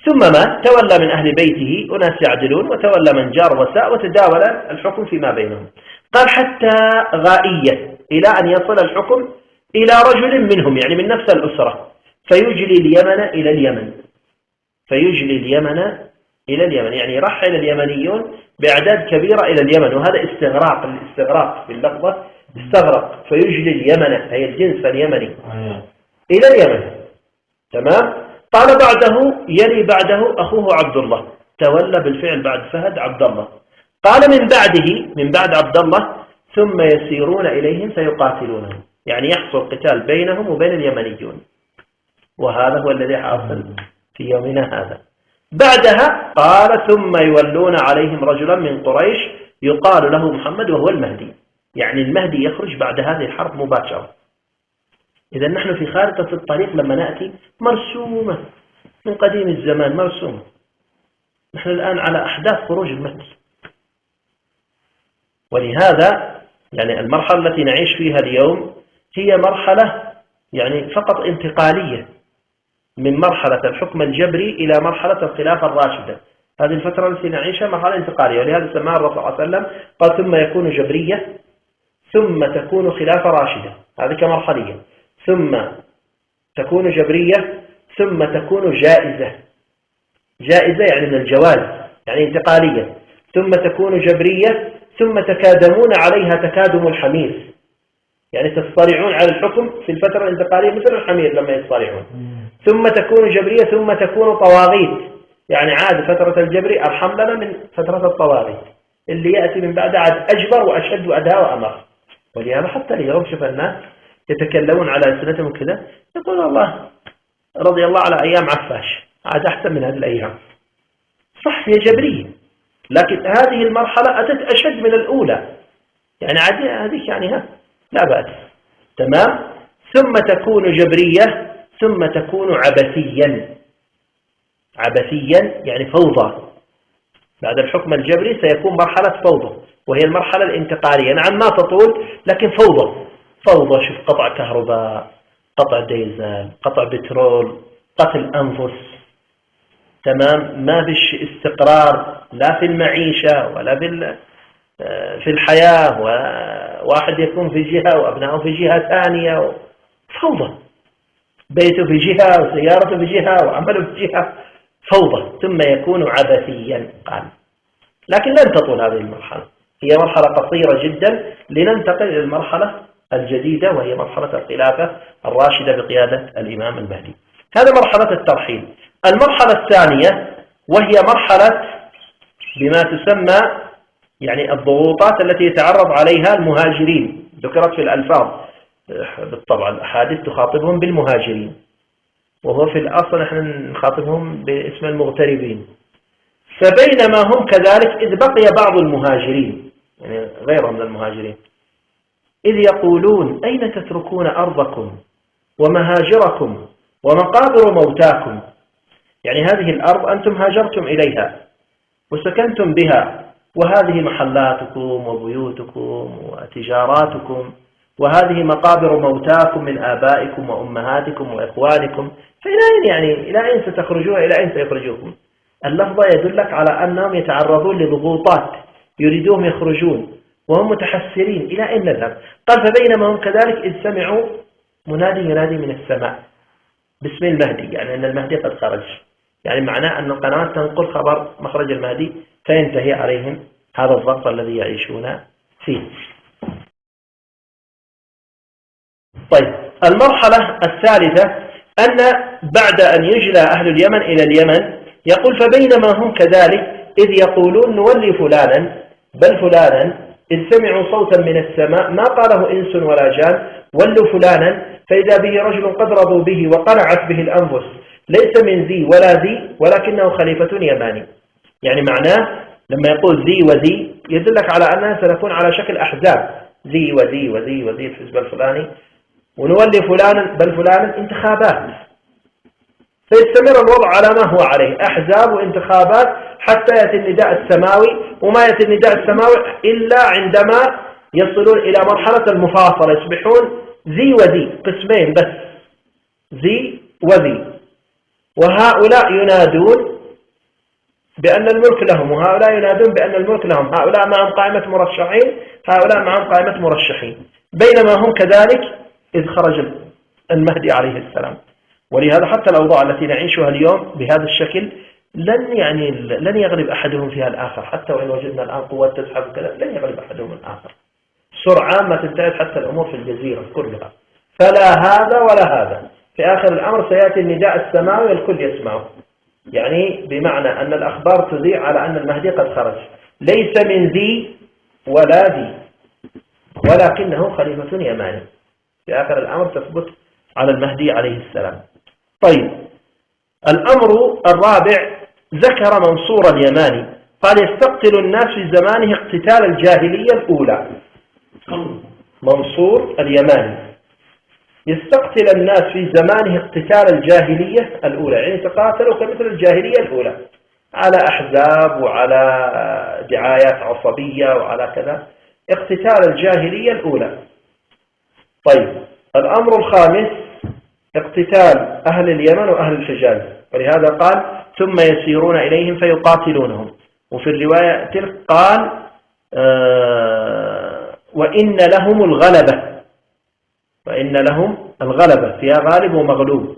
ثم مات، تولى من أهل بيته أناس يعدلون، وتولى من جار وساء، وتداول الحكم فيما بينهم. قال حتى غائية، إلى أن يصل الحكم إلى رجل منهم يعني من نفس الأسرة، فيجلي اليمن إلى اليمن، فيجلي اليمن إلى اليمن، يعني يرحل اليمنيون بأعداد كبيرة إلى اليمن. وهذا استغراق، الاستغراق في اللفظة استغرق، فيجلي اليمن أي الجنس اليمني إلى اليمن. تمام. قال بعده يلي بعده أخوه عبد الله، تولى بالفعل بعد فهد عبد الله. قال من بعده، من بعد عبد الله، ثم يسيرون إليهم فيقاتلونهم، يعني يحصل قتال بينهم وبين اليمنيون، وهذا هو الذي حاصل في يومنا هذا. بعدها قال ثم يولون عليهم رجلا من قريش يقال له محمد وهو المهدي، يعني المهدي يخرج بعد هذه الحرب مباشرة. إذا نحن في خارطة الطريق لما نأتي مرسومة من قديم الزمان، مرسومة. نحن الآن على أحداث خروج المهدي، ولهذا يعني المرحلة التي نعيش فيها اليوم هي مرحلة يعني فقط انتقالية من مرحلة الحكم الجبري إلى مرحلة الخلافة الراشدة. هذه الفترة التي نعيشها مرحلة انتقالية، ولهذا سماها الرسول صلى الله عليه وسلم قال ثم يكون جبرية ثم تكون خلافة راشدة، هذه كمرحلية، ثم تكون جبرية ثم تكون جائزة، جائزة يعني من الجواز يعني انتقالية، ثم تكون جبرية ثم تكادمون عليها تكادم الحمير، يعني تصطلعون على الحكم في الفترة الانتقالية مثل الحمير لما يصطلعون، ثم تكون جبرية ثم تكون طواغيت، يعني عاد فترة الجبري أرحم لنا من فترة الطواغيت اللي يأتي من بعد عاد أجبر وأشد وأدهى وأمر. ولهذا حتى اليوم شوف الناس يتكلمون على ألسنتهم كذا، يقول الله رضي الله على أيام عفاش، عاد أحسن من هذه الأيام. صح هي جبرية، لكن هذه المرحلة أتت أشد من الأولى، يعني عاد هذه يعني لا بأس. تمام. ثم تكون جبرية ثم تكون عبثيا، عبثيا يعني فوضى. بعد الحكم الجبري سيكون مرحلة فوضى، وهي المرحلة الانتقالية. نعم ما تطول لكن فوضى، فوضى. شوف قطع كهرباء، قطع ديزل، قطع بترول، قتل أنفس. تمام. ما فيش استقرار لا في المعيشة ولا في الحياة، وواحد يكون في جهة وأبنائه في جهة ثانية، فوضى. بيته في جهة وسيارته في جهة وعمله في جهة، فوضى. ثم يكون عبثيا قال. لكن لن تطول هذه المرحلة، هي مرحلة قصيرة جدا لننتقل إلى المرحلة الجديدة وهي مرحلة الخلافة الراشدة بقيادة الإمام المهدي. هذا مرحلة الترحيل. المرحلة الثانية وهي مرحلة بما تسمى يعني الضغوطات التي يتعرض عليها المهاجرين، ذكرت في الألفاظ بالطبع، الأحاديث تخاطبهم بالمهاجرين، وهو في الأصل نحن نخاطبهم باسم المغتربين. فبينما هم كذلك إذ بقي بعض المهاجرين يعني غيرهم من المهاجرين إذ يقولون أين تتركون أرضكم ومهاجركم ومقابر موتاكم، يعني هذه الأرض أنتم هاجرتم إليها وسكنتم بها، وهذه محلاتكم وبيوتكم وتجاراتكم، وهذه مقابر موتاكم من آبائكم وأمهاتكم وإخوانكم، فإلى أين يعني إلى أين ستخرجون، إلى أين سيخرجوكم؟ اللفظة يدلك على أنهم يتعرضون لضغوطات يريدون يخرجون وهم متحسرين إلى أين نذهب. قال فبينما هم كذلك إذ سمعوا منادي ينادي من السماء باسم المهدي، يعني أن المهدي قد خرج، يعني معناه أن القنوات تنقل خبر مخرج المهدي فينتهي عليهم هذا الضغط الذي يعيشون فيه. طيب، المرحلة الثالثة أن بعد أن يجلى أهل اليمن إلى اليمن، يقول فبينما هم كذلك إذ يقولون نولي فلانا بل فلانا إذ سمعوا صوتا من السماء ما قاله إنس ولا جان ولوا فلانا فإذا به رجل قد رضوا به وقنعت به الأنفس ليس من ذي ولا ذي ولكنه خليفة يماني. يعني معناه لما يقول ذي وذي يدلك على أننا سنكون على شكل أحزاب، ذي وذي وذي وذي الحزب الفلاني، ونولي فلانا بل فلانا انتخابات، فيستمر الوضع على ما هو عليه، أحزاب وانتخابات حتى يأتي النداء السماوي، وما يأتي النداء السماوي إلا عندما يصلون إلى مرحلة المفاصلة، يصبحون ذي وذي، قسمين بس، ذي وذي، وهؤلاء ينادون بأن الملك لهم وهؤلاء ينادون بأن الملك لهم، هؤلاء معهم قائمة مرشحين هؤلاء معهم قائمة مرشحين. بينما هم كذلك إذ خرج المهدي عليه السلام. ولهذا حتى الأوضاع التي نعيشها اليوم بهذا الشكل لن يغلب أحدهم فيها الآخر، حتى وإن وجدنا الآن قوات تسحب كذا لن يغلب أحدهم الآخر. سرعان ما تنتهي حتى الأمور في الجزيرة كلها، فلا هذا ولا هذا. في آخر الأمر سيأتي النداء السماوي والكل يسمعه، يعني بمعنى أن الأخبار تذيع على أن المهدي قد خرج، ليس من ذي ولا ذي ولكنه خليفة يماني. في آخر الأمر تثبت على المهدي عليه السلام. طيب، الأمر الرابع ذكر منصور اليماني، قال يستقتل الناس في زمانه اقتتال الجاهلية الأولى. منصور اليماني يستقتل الناس في زمانه اقتتال الجاهلية الأولى، يعني تقاتلوا كمثل الجاهلية الأولى على أحزاب وعلى دعايات عصبية وعلى كذا، اقتتال الجاهلية الأولى. طيب، الأمر الخامس اقتتال أهل اليمن وأهل الحجاز، ولهذا قال ثم يسيرون إليهم فيقاتلونهم. وفي الرواية تلك قال وإن لهم الغلبة، وإن لهم الغلبة، فيها غالب ومغلوب،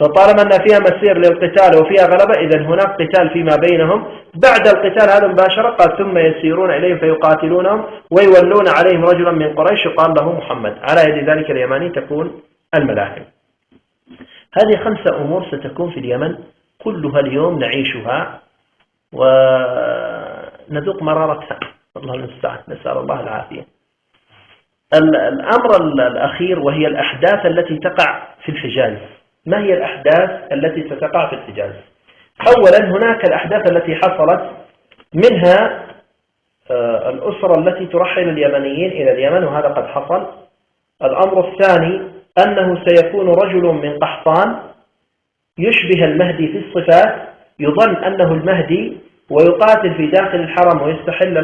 فطالما أن فيها مسير للقتال وفيها غلبة إذن هناك قتال فيما بينهم. بعد القتال هذا مباشرة قال ثم يسيرون إليهم فيقاتلونهم ويولون عليهم رجلا من قريش يقال له محمد، على يد ذلك اليماني تكون الملاحم. هذه 5 أمور ستكون في اليمن كلها اليوم نعيشها ونذوق مرارتها، الله المستعان، نسأل الله العافية. الأمر الأخير وهي الأحداث التي تقع في الحجاز. ما هي الأحداث التي ستقع في الحجاز؟ أولا هناك الأحداث التي حصلت، منها الأسرة التي ترحل اليمنيين إلى اليمن وهذا قد حصل. الأمر الثاني أنه سيكون رجل من قحطان يشبه المهدي في الصفات، يظن أنه المهدي ويقاتل في داخل الحرم ويستحل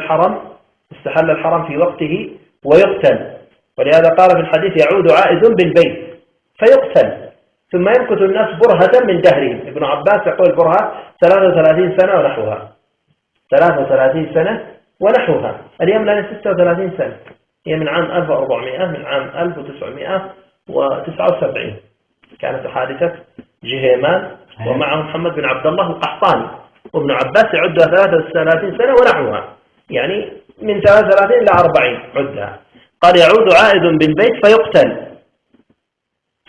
الحرم في وقته ويقتل. ولهذا قال في الحديث يعود عائد بالبيت فيقتل، ثم يمكث الناس برهة من دهرهم. ابن عباس يقول برهة 33 سنة ونحوها، 33 سنة ونحوها. اليوم لنا 36 سنة، هي من عام 1400 من عام 1979 كانت حادثة جهيمان ومعه محمد بن عبد الله القحطاني، وابن عباس يعدها 33 سنة ونحوها، يعني من 33 إلى 40 عدها. قال يعود عائد بالبيت فيقتل،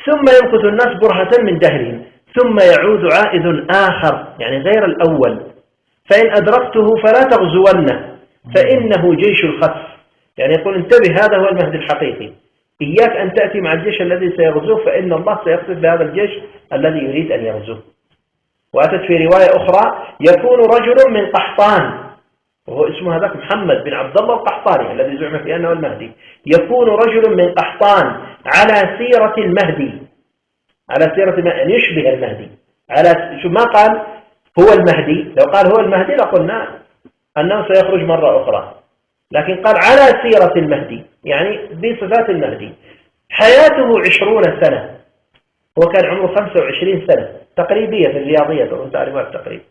ثم يمكث الناس برهة من دهرهم، ثم يعود عائد آخر يعني غير الأول، فإن أدركته فلا تغزونه فإنه جيش الخسف. يعني يقول انتبه، هذا هو المهدي الحقيقي، إياك أن تأتي مع الجيش الذي سيغزوه، فإن الله سيقصد بهذا الجيش الذي يريد أن يغزوه. وأتت في رواية أخرى يكون رجل من قحطان، وهو اسمه هذاك محمد بن عبد الله القحطاني الذي زعم في أنه المهدي، يكون رجل من قحطان على سيرة المهدي، على سيرة يعني يشبه المهدي، على شو ما قال هو المهدي، لو قال هو المهدي لقلنا أنه سيخرج مرة أخرى، لكن قال على سيرة المهدي يعني بصفات المهدي. حياته 20 سنة، هو كان عمره 25 سنة تقريبية في الرياضية، طبعا تعرفها التقريب.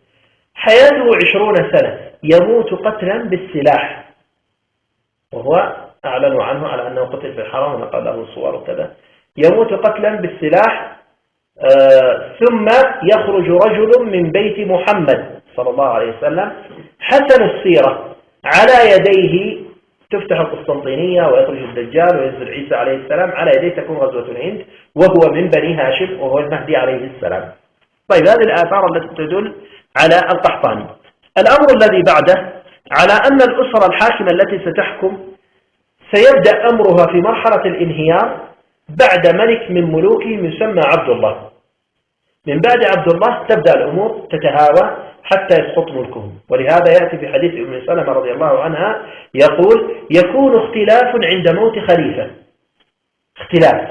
حياته 20 سنة، يموت قتلا بالسلاح، وهو أعلنوا عنه على أنه قتل في الحرم ونقل له الصور وكذا. يموت قتلا بالسلاح ثم يخرج رجل من بيت محمد صلى الله عليه وسلم حسن السيرة، على يديه تفتح القسطنطينية ويخرج الدجال وينزل عيسى عليه السلام، على يديه تكون غزوة الهند، وهو من بني هاشم وهو المهدي عليه السلام. طيب هذه الآثار التي تدل على القحطاني. الأمر الذي بعده على أن الأسرة الحاكمة التي ستحكم سيبدأ أمرها في مرحلة الانهيار بعد ملك من ملوكهم يسمى عبد الله. من بعد عبد الله تبدأ الأمور تتهاوى حتى يسقط ملكهم. ولهذا يأتي في حديث أم سلمة رضي الله عنها يقول: يكون اختلاف عند موت خليفة. اختلاف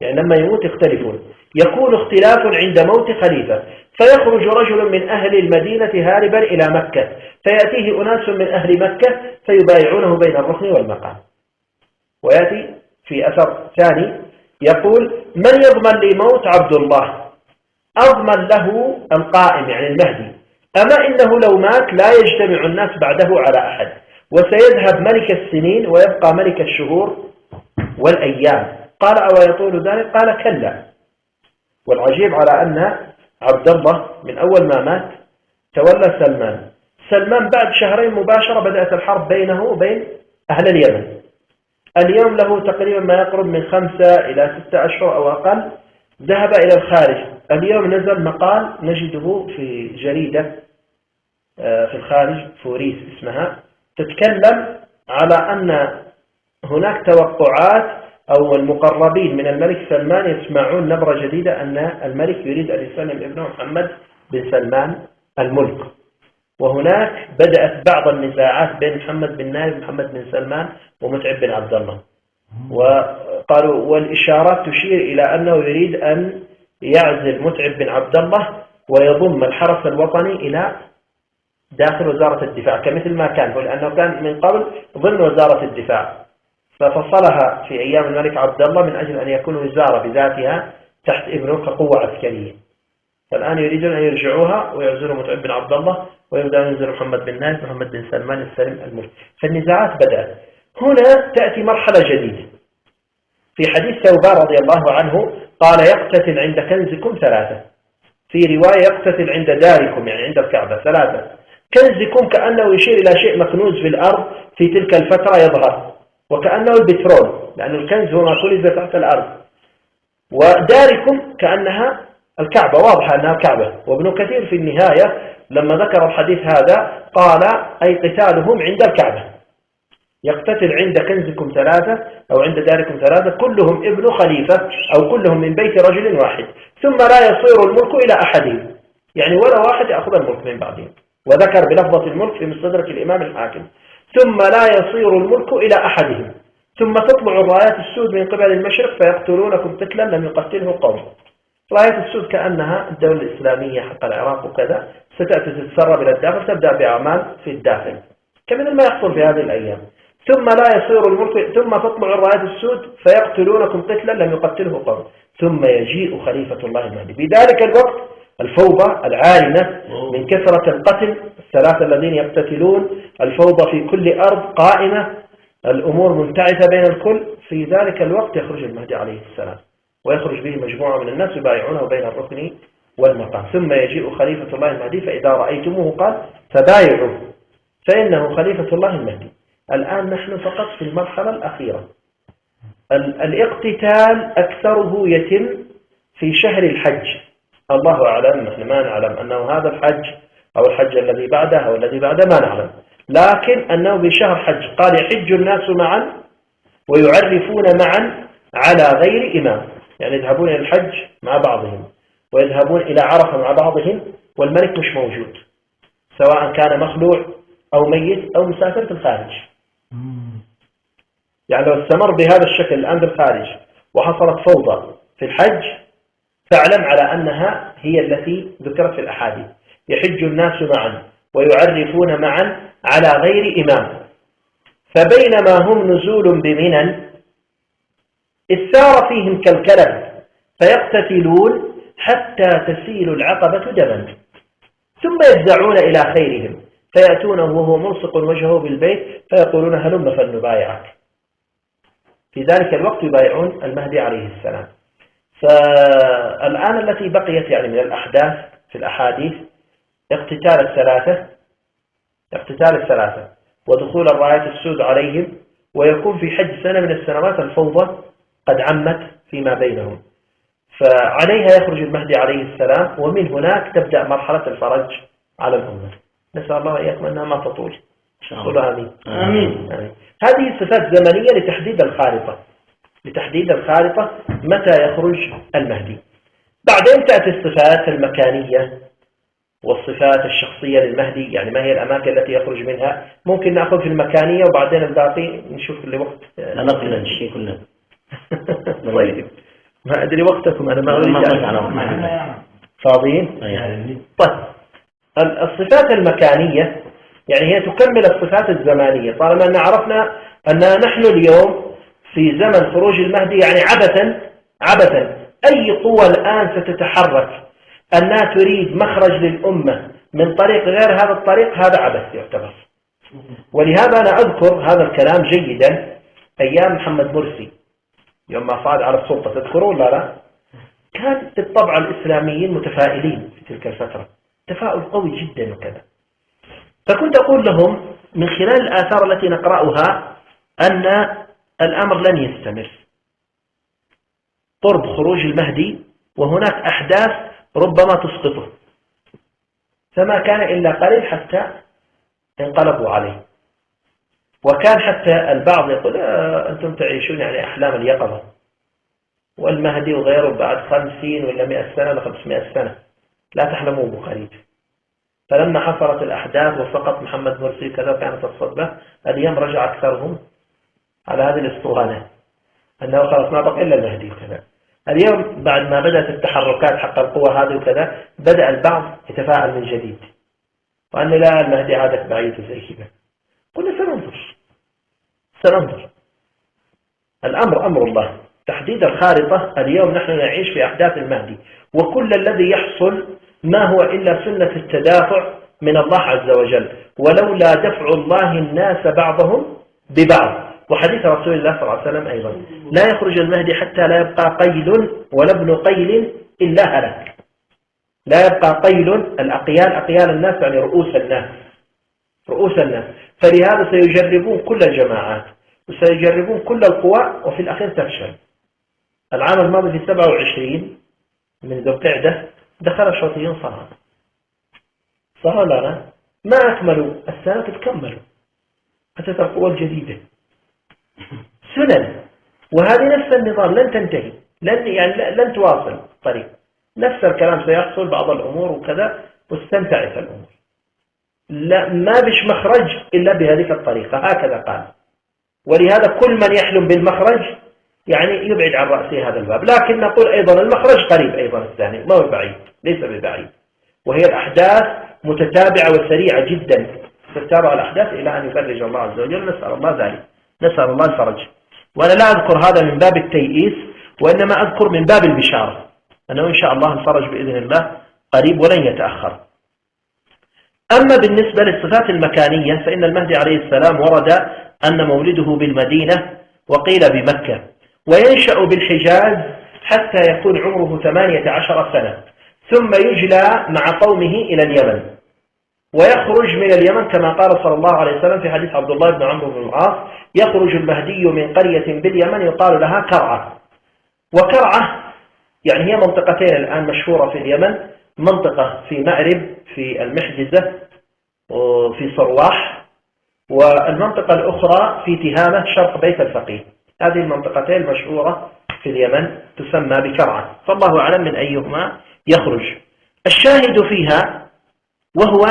يعني لما يموت يختلفون. يكون اختلاف عند موت خليفة، فيخرج رجل من أهل المدينة هاربا إلى مكة، فيأتيه أناس من أهل مكة فيبايعونه بين الركن والمقام. ويأتي في أثر ثاني يقول: من يضمن لي موت عبد الله؟ أضمن له القائم يعني المهدي، أما إنه لو مات لا يجتمع الناس بعده على أحد، وسيذهب ملك السنين ويبقى ملك الشهور والأيام. قال: أو يطول ذلك؟ قال: كلا. والعجيب على أن عبد الله من أول ما مات تولى سلمان بعد شهرين مباشرة بدأت الحرب بينه وبين أهل اليمن. اليوم له تقريبا ما يقرب من 5 إلى 6 أشهر أو أقل ذهب إلى الخارج. اليوم نزل مقال نجده في جريدة في الخارج فوريس اسمها، تتكلم على أن هناك توقعات أو المقربين من الملك سلمان يسمعون نبرة جديدة أن الملك يريد أن يسلم ابنه محمد بن سلمان الملك. وهناك بدأت بعض النزاعات بين محمد بن نايف ومحمد بن سلمان ومتعب بن عبد الله، وقالوا والإشارات تشير إلى أنه يريد أن يعزل متعب بن عبد الله ويضم الحرس الوطني إلى داخل وزارة الدفاع كمثل ما كان، لأنه كان من قبل ضمن وزارة الدفاع، ففصلها في أيام الملك عبد الله من أجل أن يكون وزارة بذاتها تحت ابنه كقوة عسكرية. فالآن يريدون أن يرجعوها ويعزلوا متعب بن عبد الله ويبدأ ينزل محمد بن نايف محمد بن سلمان السلم الملك. فالنزاعات بدأت. هنا تأتي مرحلة جديدة. في حديث ثوبان رضي الله عنه قال: يقتتل عند كنزكم 3، في رواية يقتتل عند داركم يعني عند الكعبة 3. كنزكم كأنه يشير إلى شيء مكنوز في الأرض في تلك الفترة يظهر، وكأنه البترول لأن الكنز هو ما كنز تحت الأرض. وداركم كأنها الكعبة، واضحة أنها الكعبة. وابن كثير في النهاية لما ذكر الحديث هذا قال: أي قتالهم عند الكعبة. يقتتل عند كنزكم 3 أو عند داركم 3 كلهم ابن خليفة أو كلهم من بيت رجل واحد، ثم لا يصير الملك إلى أحدهم، يعني ولا واحد يأخذ الملك من بعدهم. وذكر بلفظة الملك في مستدرك الإمام الحاكم: ثم لا يصير الملك إلى أحدهم، ثم تطلع الرايات السود من قبل المشرق فيقتلونكم قتلا لم يقتله قوم. رايات السود كأنها الدولة الإسلامية حق العراق وكذا ستأتي تتسرب إلى الداخل، تبدأ بأعمال في الداخل كمثل ما يحصل في هذه الأيام. ثم لا يصير الملك، ثم تطلع الرايات السود فيقتلونكم قتلا لم يقتله قوم، ثم يجيء خليفة الله المهدي. في ذلك الوقت الفوضى العارمة من كثرة القتل، 3 الذين يقتتلون، الفوضى في كل أرض قائمة، الأمور منتعشة بين الكل. في ذلك الوقت يخرج المهدي عليه السلام ويخرج به مجموعة من الناس يبايعونه بين الركن والمقام. ثم يجيء خليفة الله المهدي فإذا رأيتموه قال: فبايعوا فإنه خليفة الله المهدي. الآن نحن فقط في المرحلة الأخيرة. الاقتتال أكثره يتم في شهر الحج. الله أعلم، نحن ما نعلم أنه هذا الحج أو الحج الذي بعده أو الذي بعده ما نعلم، لكن أنه بشهر حج. قال: يحج الناس معا ويعرفون معا على غير إمام، يعني يذهبون إلى الحج مع بعضهم ويذهبون إلى عرفة مع بعضهم والملك مش موجود، سواء كان مخلوع أو ميت أو مسافر في الخارج. يعني لو استمر بهذا الشكل الآن بالخارج وحصلت فوضى في الحج فاعلم على أنها هي التي ذكرت في الأحاديث: يحج الناس معا ويعرفون معا على غير إمام. فبينما هم نزول بمنى إذ ثار فيهم كالكلب فيقتتلون حتى تسيل العقبة دما، ثم يفزعون إلى خيرهم فيأتونه وهو ملصق وجهه بالبيت فيقولون: هلم فلنبايعك. في ذلك الوقت يبايعون المهدي عليه السلام. فالآن التي بقيت يعني من الأحداث في الأحاديث اقتتال الثلاثة ودخول الراية السود عليهم، ويكون في حج سنة من السنوات الفوضى قد عمت فيما بينهم، فعليها يخرج المهدي عليه السلام، ومن هناك تبدأ مرحلة الفرج على الأمة. نسأل الله وإياكم أنها ما تطول. قولوا آمين. آمين. هذه صفات زمنية لتحديد الخارطة متى يخرج المهدي. بعدين تأتي الصفات المكانية والصفات الشخصية للمهدي، يعني ما هي الأماكن التي يخرج منها. ممكن نأخذ في المكانية وبعدين الباقي نشوف لوقت. لا نقل الشيء كله. طيب ما أدري وقتكم، أنا ما أريد فاضيين. طيب الصفات المكانية يعني هي تكمل الصفات الزمانية. طالما أن عرفنا أننا نحن اليوم في زمن خروج المهدي، يعني عبثا أي قوة الآن ستتحرك أنها تريد مخرج للأمة من طريق غير هذا الطريق، هذا عبث يعتبر. ولهذا أنا أذكر هذا الكلام جيدا أيام محمد مرسي يوم ما صعد على السلطة، تذكرون لا؟ كان بالطبع الإسلاميين متفائلين في تلك الفترة، تفاؤل قوي جدا وكذا. فكنت أقول لهم من خلال الآثار التي نقرأها أن الأمر لن يستمر، قرب خروج المهدي وهناك أحداث ربما تسقطه، فما كان إلا قليل حتى انقلبوا عليه. وكان حتى البعض يقول أنتم تعيشون يعني أحلام اليقظة، والمهدي وغيره بعد 50 ولا 100 سنة ولا 500 سنة، لا تحلموا بقريب. فلما حصلت الأحداث وسقط محمد مرسي كذا كانت الصدمة، اليوم رجع أكثرهم على هذه الاسطوانة أنه خلاص ما بقى إلا المهدي وكذا. اليوم بعد ما بدأت التحركات حق القوة هذه وكذا، بدأ البعض يتفاعل من جديد، وأن لا المهدي عادك بعيد وزي كذا. قلنا سننظر. الأمر أمر الله، تحديد الخارطة. اليوم نحن نعيش في أحداث المهدي، وكل الذي يحصل ما هو إلا سنة التدافع من الله عز وجل، ولولا دفع الله الناس بعضهم ببعض. وحديث رسول الله صلى الله عليه وسلم أيضا لا يخرج المهدي حتى لا يبقى قيل ولا ابن قيل إلا هلك. لا يبقى قيل، الأقيال أقيال الناس يعني رؤوس الناس. فلهذا سيجربون كل الجماعات وسيجربون كل القوى، وفي الأخير تفشل. العام الماضي في 27 من ذو القعدة دخل الحوثيين صار لنا ما أكملوا السنة تتكملوا، أتت القوى الجديدة سنن. وهذه نفس النظام لن تنتهي، لن تواصل الطريق. نفس الكلام سيحصل بعض الأمور وكذا، واستنتعت الأمور. لا ما بش مخرج إلا بهذه الطريقة، هكذا قال. ولهذا كل من يحلم بالمخرج يعني يبعد عن رأسه هذا الباب. لكن نقول أيضا المخرج قريب أيضا، الثاني ما هو بعيد، ليس ببعيد. وهي الأحداث متتابعة وسريعة جدا، تتابع الأحداث إلى أن يفرج الله عز وجل. نسأل الله ذلك، نسأل الله الفرج. وأنا لا أذكر هذا من باب التيئيس، وإنما أذكر من باب البشارة أنه إن شاء الله الفرج بإذن الله قريب ولن يتأخر. أما بالنسبة للصفات المكانية فإن المهدي عليه السلام ورد أن مولده بالمدينة وقيل بمكة، وينشأ بالحجاز حتى يكون عمره 18 سنة، ثم يجلى مع قومه إلى اليمن، ويخرج من اليمن كما قال صلى الله عليه وسلم في حديث عبد الله بن عمرو بن العاص: يخرج المهدي من قرية باليمن يقال لها كرعة. وكرعة يعني هي منطقتين الآن مشهورة في اليمن، منطقة في مأرب في المحجزة وفي صرواح، والمنطقة الأخرى في تهامة شرق بيت الفقيه. هذه المنطقتين المشهورة في اليمن تسمى بكرعة، فالله أعلم من أيهما يخرج. الشاهد فيها وهو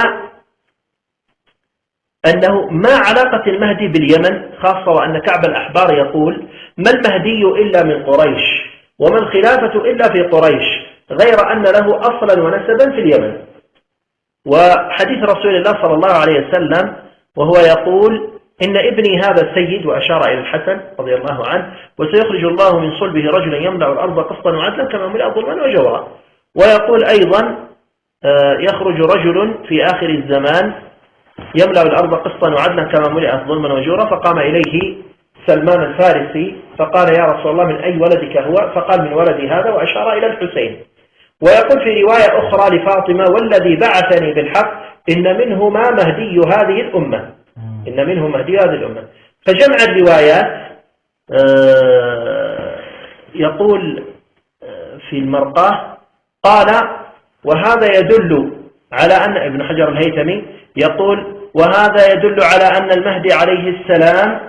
أنه ما علاقة المهدي باليمن، خاصة وأن كعب الأحبار يقول: ما المهدي إلا من قريش، وما الخلافة إلا في قريش، غير أن له أصلا ونسبا في اليمن. وحديث رسول الله صلى الله عليه وسلم وهو يقول: إن ابني هذا السيد، وأشار إلى الحسن رضي الله عنه، وسيخرج الله من صلبه رجلا يملأ الأرض قسطا وعدلا كما ملأ ظلما وجورا. ويقول أيضا: يخرج رجل في آخر الزمان يملأ الأرض قسطا وعدلا كما ملئت ظلما وجورا. فقام إليه سلمان الفارسي فقال يا رسول الله من أي ولدك هو؟ فقال من ولدي هذا، وأشار إلى الحسين. ويقول في رواية أخرى لفاطمة والذي بعثني بالحق إن منهما مهدي هذه الأمة، إن منه مهدي هذه الأمة. فجمع الروايات يقول في المرقاة قال وهذا يدل على أن ابن حجر الهيثمي يقول وهذا يدل على أن المهدي عليه السلام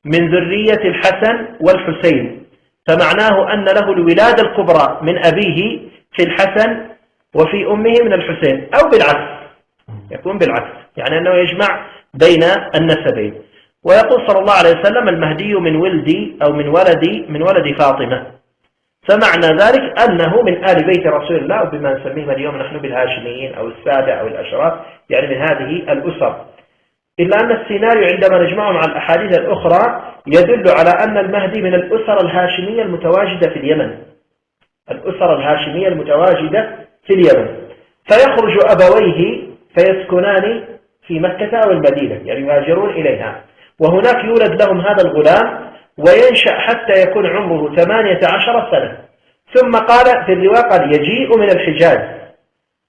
من ذرية الحسن والحسين، فمعناه أن له الولادة الكبرى من أبيه في الحسن وفي أمه من الحسين، أو بالعكس، يكون بالعكس، يعني أنه يجمع بين النسبين. ويقول صلى الله عليه وسلم المهدي من ولدي أو من ولد فاطمة، فمعنى ذلك أنه من آل بيت رسول الله، وبما نسميه اليوم نحن بالهاشميين أو السادة أو الأشراف، يعني من هذه الأسر. إلا أن السيناريو عندما نجمعه مع الأحاديث الأخرى يدل على أن المهدي من الأسر الهاشمية المتواجدة في اليمن، الأسر الهاشمية المتواجدة في اليمن، فيخرج أبويه فيسكنان في مكة أو المدينة، يعني يهاجرون إليها، وهناك يولد لهم هذا الغلام وينشأ حتى يكون عمره 18 سنة. ثم قال في الرواية قال يجيء من الحجاز،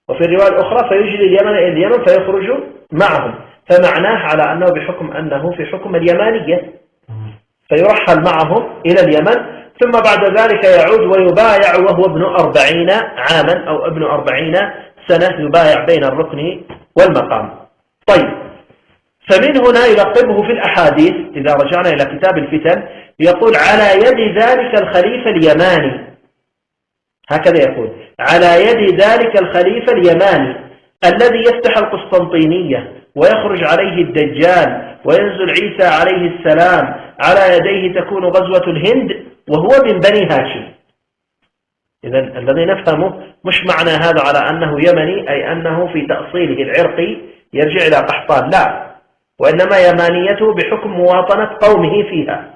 وفي الرواية الأخرى فيجري اليمن إلى اليمن فيخرج معهم، فمعناه على أنه بحكم أنه في حكم اليمانية، فيرحل معهم إلى اليمن، ثم بعد ذلك يعود ويبايع وهو ابن 40 عاما أو ابن 40 سنة، يبايع بين الركن والمقام. طيب، فمن هنا يلقبه في الأحاديث إذا رجعنا إلى كتاب الفتن يقول على يد ذلك الخليفة اليماني، هكذا يقول على يد ذلك الخليفة اليماني الذي يفتح القسطنطينية ويخرج عليه الدجال وينزل عيسى عليه السلام، على يديه تكون غزوة الهند وهو من بني هاشم. إذن الذي نفهمه مش معنى هذا على أنه يمني أي أنه في تأصيله العرقي يرجع إلى قحطان، لا، وإنما يمانيته بحكم مواطنة قومه فيها،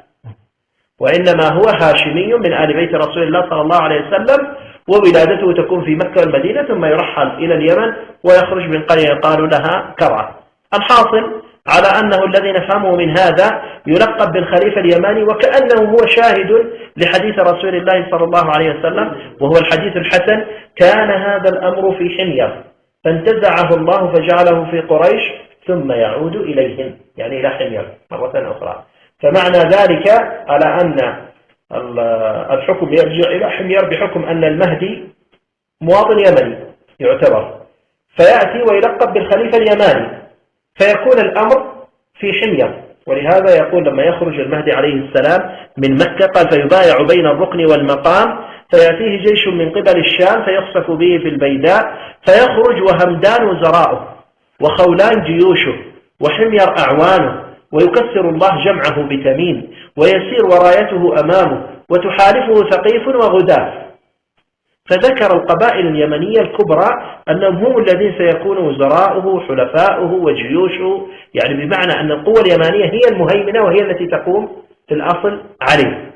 وإنما هو هاشمي من آل بيت رسول الله صلى الله عليه وسلم، وولادته تكون في مكة والمدينة، ثم يرحل إلى اليمن ويخرج من قرية يقال لها كرة. الحاصل على أنه الذي نفهمه من هذا يلقب بالخليفة اليماني، وكأنه هو شاهد لحديث رسول الله صلى الله عليه وسلم، وهو الحديث الحسن كان هذا الأمر في حمير فانتزعه الله فجعله في قريش ثم يعود إليهم، يعني إلى حمير مرة أخرى. فمعنى ذلك على أن الحكم يرجع إلى حمير بحكم أن المهدي مواطن يمني يعتبر، فيأتي ويلقب بالخليفة اليماني، فيكون الأمر في حمير. ولهذا يقول لما يخرج المهدي عليه السلام من مكة قال فيبايع بين الركن والمقام، فيأتيه جيش من قبل الشام فيخسف به في البيداء، فيخرج وهمدان وزراؤه وخولان جيوشه وحمير أعوانه، ويكسر الله جمعه بتميم، ويسير ورايته أمامه، وتحالفه ثقيف وغداف. فذكر القبائل اليمنية الكبرى أنهم هم الذين سيكونوا وزراؤه وحلفاؤه وجيوشه، يعني بمعنى أن القوة اليمانية هي المهيمنة وهي التي تقوم في الأصل عليه.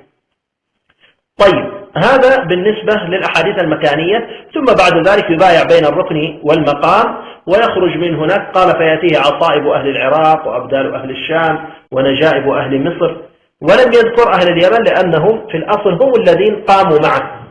طيب، هذا بالنسبة للأحاديث المكانية. ثم بعد ذلك يبايع بين الركن والمقام ويخرج من هناك. قال فيأتيه عصائب أهل العراق وأبدال أهل الشام ونجائب أهل مصر، ولم يذكر أهل اليمن لأنهم في الأصل هم الذين قاموا معه،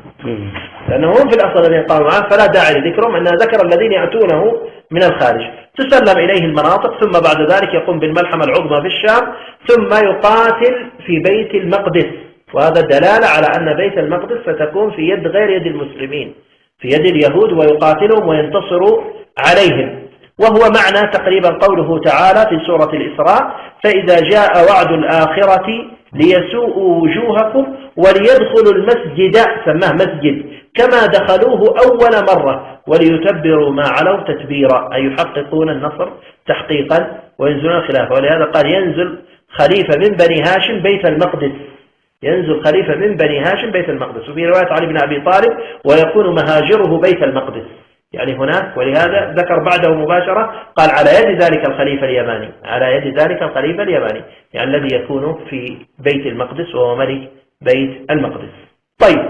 لأنهم في الأصل الذين قاموا معه فلا داعي لذكرهم، أنها ذكر الذين يأتونه من الخارج. تسلم إليه المناطق، ثم بعد ذلك يقوم بالملحمة العظمى في الشام، ثم يقاتل في بيت المقدس، وهذا دلالة على أن بيت المقدس ستكون في يد غير يد المسلمين، في يد اليهود، ويقاتلهم وينتصروا عليهم. وهو معنى تقريبا قوله تعالى في سورة الإسراء فإذا جاء وعد الآخرة ليسوءوا وجوهكم وليدخلوا المسجد، سماه مسجد، كما دخلوه أول مرة وليتبروا ما علوا تتبيرا، أي يحققون النصر تحقيقا وينزلون الخلافة. ولهذا قال ينزل خليفة من بني هاشم بيت المقدس، ينزل خليفة من بني هاشم بيت المقدس. وفي رواية علي بن أبي طالب ويكون مهاجره بيت المقدس، يعني هناك. ولهذا ذكر بعده مباشرة قال على يد ذلك الخليفة اليماني، على يد ذلك الخليفة اليماني، يعني الذي يكون في بيت المقدس وهو ملك بيت المقدس. طيب،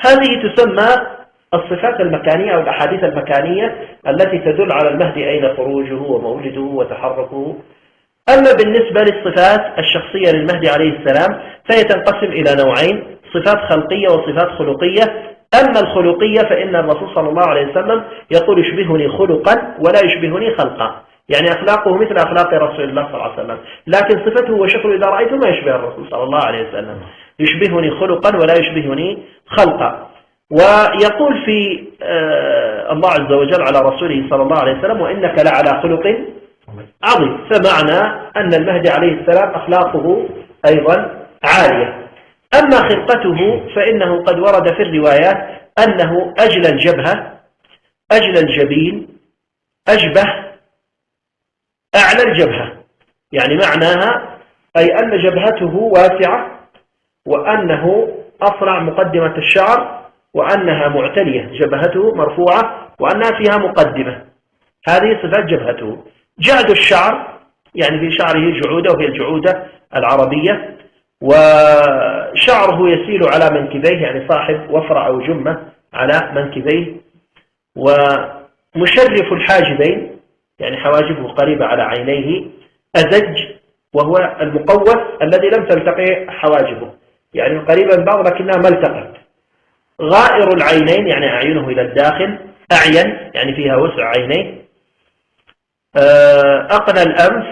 هذه تسمى الصفات المكانية أو الأحاديث المكانية التي تدل على المهدي أين خروجه ومولده وتحركه أما بالنسبة للصفات الشخصية للمهدي عليه السلام فهي تنقسم إلى نوعين: صفات خلقية وصفات خلقية. أما الخلقية فإن الرسول صلى الله عليه وسلم يقول: يشبهني خلقا ولا يشبهني خلقا، يعني أخلاقه مثل أخلاق رسول الله صلى الله عليه وسلم، لكن صفته وشكله إذا رأيته ما يشبه الرسول صلى الله عليه وسلم. يشبهني خلقا ولا يشبهني خلقا. ويقول في الله عز وجل على رسوله صلى الله عليه وسلم: وإنك لعلى خلق عظيم. فمعنى أن المهدي عليه السلام أخلاقه أيضا عالية. أما خلقته فإنه قد ورد في الروايات أنه أجل الجبهة، أجل الجبين، أجبه، أعلى الجبهة، يعني معناها أي أن جبهته واسعة، وأنه أصلع مقدمة الشعر، وأنها معتلية، جبهته مرفوعة وأنها فيها مقدمة. هذه صفات جبهته. جعد الشعر، يعني في شعره جعودة وهي الجعودة العربية، وشعره يسيل على منكبيه، يعني صاحب وفرة أو جمة على منكبيه، ومشرف الحاجبين، يعني حواجبه قريبة على عينيه. أزج، وهو المقوس الذي لم تلتقي حواجبه، يعني قريبا من بعض لكنها ما التقت. غائر العينين، يعني أعينه إلى الداخل. أعين، يعني فيها وسع عينيه. أقنى الأنف،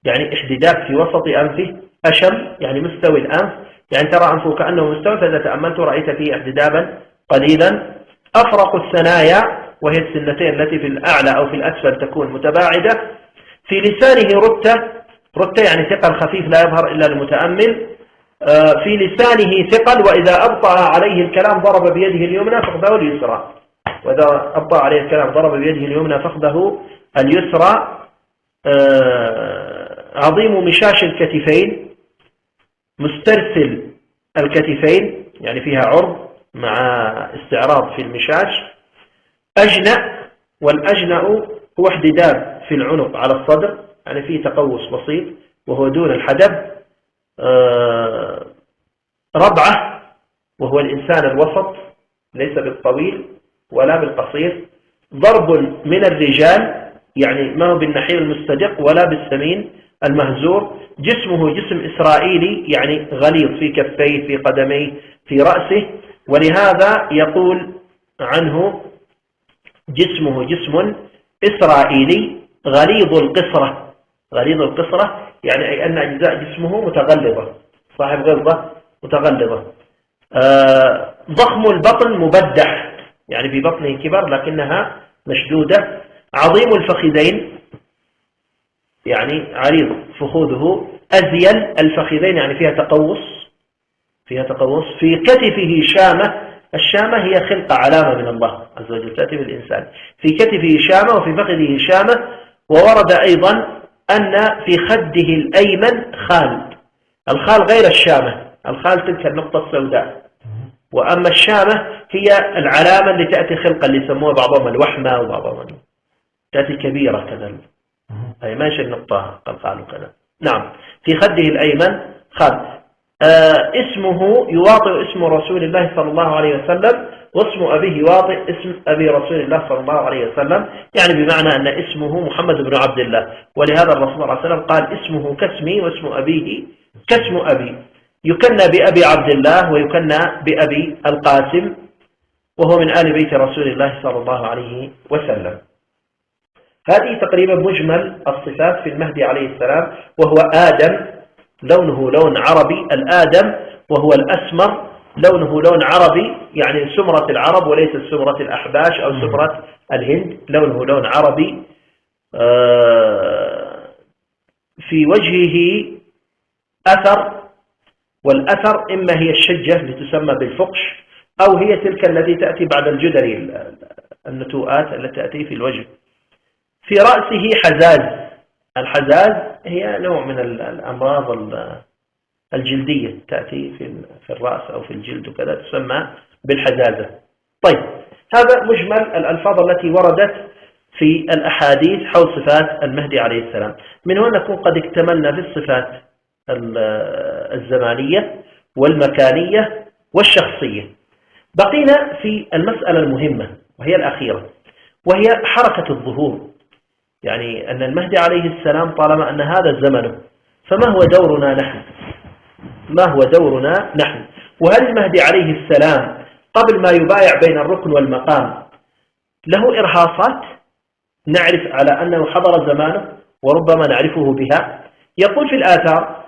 يعني احتداف في وسط أنفه. أشم، يعني مستوي الأنف، يعني ترى أنفه كأنه مستوي، فإذا تأملت رأيت فيه احتدابا قليلا. أفرق الثنايا، وهي السنتين التي في الأعلى أو في الأسفل تكون متباعدة. في لسانه رتة، رتة يعني ثقل خفيف لا يظهر إلا المتأمل. في لسانه ثقل، وإذا أبطأ عليه الكلام ضرب بيده اليمنى فخذه اليسرى، وإذا أبطأ عليه الكلام ضرب بيده اليمنى فخذه اليسرى. عظيم مشاش الكتفين، مسترسل الكتفين، يعني فيها عرض مع استعراض في المشاش. أجنأ، والأجنأ هو احتداب في العنق على الصدر، يعني فيه تقوس بسيط وهو دون الحدب. ربعة، وهو الإنسان الوسط، ليس بالطويل ولا بالقصير. ضرب من الرجال، يعني ما هو بالنحيل المستدق ولا بالسمين المهزور. جسمه جسم إسرائيلي، يعني غليظ في كفيه، في قدميه، في رأسه، ولهذا يقول عنه جسمه جسم إسرائيلي غليظ القصرة. غليظ القصرة يعني أي أن أجزاء جسمه متغلظة، صاحب غلظة متغلظة. ضخم البطن مبدح، يعني في بطنه كبر لكنها مشدودة. عظيم الفخذين، يعني عريض فخوذه. أزيل الفخذين، يعني فيها تقوس، فيها تقوس. في كتفه شامة، الشامة هي خلقة، علامة من الله عز وجل تأتي بالإنسان. في كتفه شامة وفي فخذه شامة. وورد أيضا أن في خده الأيمن خال. الخال غير الشامة، الخال تلك النقطة السوداء، وأما الشامة هي العلامة اللي تأتي خلقا، اللي يسموها بعضهم الوحمة وبعضهم تأتي كبيرة كذا، أي ماشي النقطة قال كذا. نعم، في خده الأيمن خال. اسمه يواطئ اسم رسول الله صلى الله عليه وسلم، واسم أبيه يواطئ اسم أبي رسول الله صلى الله عليه وسلم، يعني بمعنى أن اسمه محمد بن عبد الله، ولهذا الرسول صلى الله عليه وسلم قال: اسمه كاسمي واسم أبيه كاسم أبي. يكنى بأبي عبد الله ويكنى بأبي القاسم، وهو من آل بيت رسول الله صلى الله عليه وسلم. هذه تقريبا مجمل الصفات في المهدي عليه السلام. وهو آدم، لونه لون عربي. الآدم وهو الأسمر، لونه لون عربي، يعني سمرة العرب وليس سمرة الأحباش أو سمرة الهند، لونه لون عربي. في وجهه أثر، والأثر إما هي الشجة لتسمى بالفقش، أو هي تلك التي تأتي بعد الجدري، النتوءات التي تأتي في الوجه. في رأسه حزاز. الحزاز هي نوع من الأمراض الجلدية تأتي في الرأس أو في الجلد وكذا، تسمى بالحزازة. طيب، هذا مجمل الألفاظ التي وردت في الأحاديث حول صفات المهدي عليه السلام. من هنا نكون قد اكتملنا في الصفات الزمانية والمكانية والشخصية. بقينا في المسألة المهمة وهي الأخيرة، وهي حركة الظهور. يعني أن المهدي عليه السلام طالما أن هذا زمنه، فما هو دورنا نحن؟ ما هو دورنا نحن؟ وهل المهدي عليه السلام قبل ما يبايع بين الركن والمقام له إرهاصات نعرف على أنه حضر زمانه وربما نعرفه بها؟ يقول في الآثار: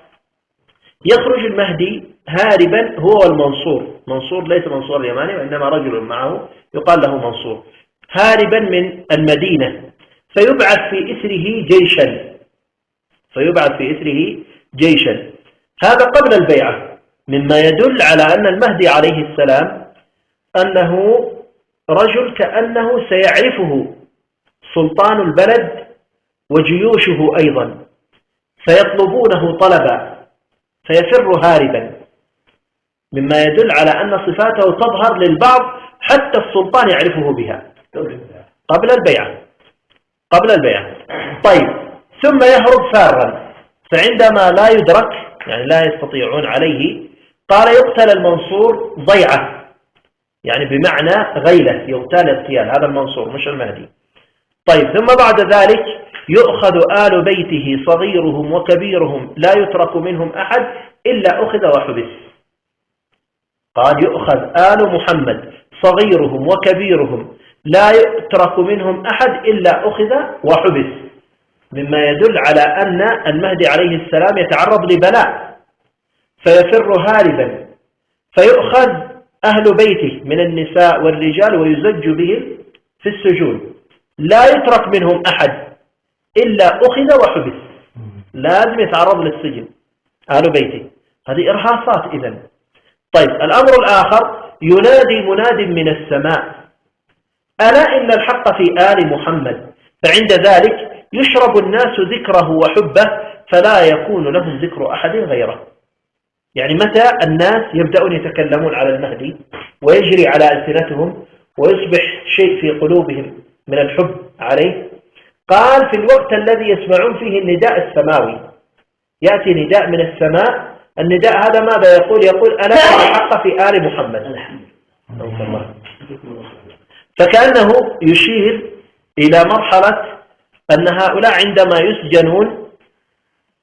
يخرج المهدي هاربا هو والمنصور، منصور ليس منصور اليماني وإنما رجل معه يقال له منصور، هاربا من المدينة فيبعث في إثره جيشا، هذا قبل البيعة، مما يدل على أن المهدي عليه السلام أنه رجل كأنه سيعرفه سلطان البلد وجيوشه أيضا، فيطلبونه طلبا فيفر هاربا، مما يدل على أن صفاته تظهر للبعض حتى السلطان يعرفه بها قبل البيعة. طيب، ثم يهرب فارا، فعندما لا يدرك يعني لا يستطيعون عليه قال يقتل المنصور ضيعة، يعني بمعنى غيلة، يغتال اغتيال، هذا المنصور مش المهدي. طيب، ثم بعد ذلك يؤخذ آل بيته صغيرهم وكبيرهم لا يترك منهم أحد إلا أخذ وحبس. قال يؤخذ آل محمد صغيرهم وكبيرهم لا يترك منهم أحد إلا أخذ وحبس، مما يدل على أن المهدي عليه السلام يتعرض لبلاء فيفر هاربا، فيؤخذ أهل بيته من النساء والرجال ويزج بهم في السجون، لا يترك منهم أحد إلا أخذ وحبس، لازم يتعرض للسجن أهل بيته. هذه إرهاصات إذن. طيب، الأمر الآخر: ينادي مناد من السماء: ألا إن الحق في آل محمد، فعند ذلك يشرب الناس ذكره وحبه فلا يكون لهم ذكر أحد غيره. يعني متى الناس يبدأون يتكلمون على المهدي ويجري على ألسنتهم ويصبح شيء في قلوبهم من الحب عليه؟ قال في الوقت الذي يسمعون فيه النداء السماوي، يأتي نداء من السماء، النداء هذا ماذا يقول؟ يقول: ألا إن الحق في آل محمد. فكأنه يشير إلى مرحلة أن هؤلاء عندما يسجنون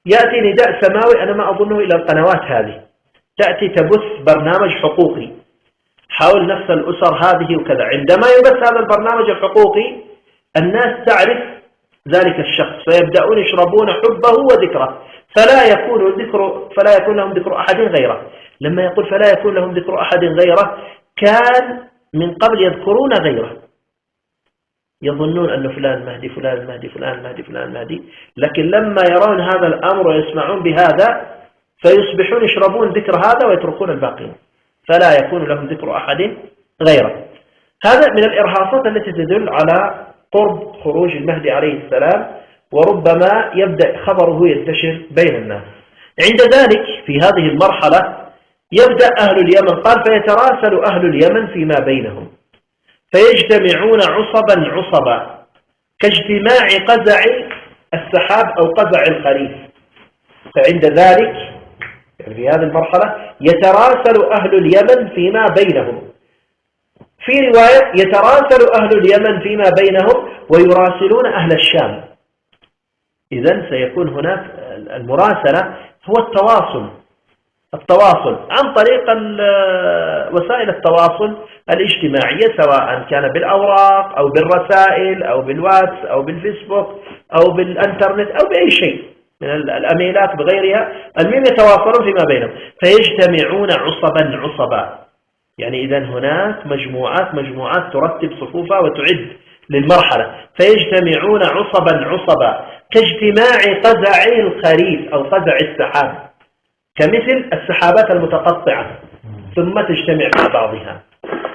يأتي نداء سماوي، أنا ما أظنه إلى القنوات هذه، تأتي تبث برنامج حقوقي حول نفس الأسر هذه وكذا. عندما يبث هذا البرنامج الحقوقي الناس تعرف ذلك الشخص، فيبدأون يشربون حبه وذكره، فلا يكون لهم ذكر أحد غيره. لما يقول فلا يكون لهم ذكر أحد غيره، كان من قبل يذكرون غيره، يظنون أن فلان مهدي فلان مهدي فلان مهدي فلان مهدي، لكن لما يرون هذا الأمر ويسمعون بهذا فيصبحون يشربون ذكر هذا ويتركون الباقين، فلا يكون لهم ذكر أحد غيره. هذا من الإرهاصات التي تدل على قرب خروج المهدي عليه السلام، وربما يبدأ خبره ينتشر بين الناس. عند ذلك في هذه المرحلة يبدأ أهل اليمن، قال: فيتراسل أهل اليمن فيما بينهم فيجتمعون عصبا كاجتماع قزع السحاب أو قزع الخريف. فعند ذلك يعني في هذه المرحلة يتراسل أهل اليمن فيما بينهم، في رواية يتراسل أهل اليمن فيما بينهم ويراسلون أهل الشام. إذن سيكون هناك المراسلة هو التواصل عن طريق وسائل التواصل الاجتماعية، سواء كان بالأوراق أو بالرسائل أو بالواتس أو بالفيسبوك أو بالإنترنت أو بأي شيء من الأميلات بغيرها، المهم يتواصلون فيما بينهم. فيجتمعون عصبا، يعني إذن هناك مجموعات ترتب صفوفها وتعد للمرحلة. فيجتمعون عصبا كاجتماع قزع الخريف أو قزع السحاب، كمثل السحابات المتقطعة ثم تجتمع مع بعضها.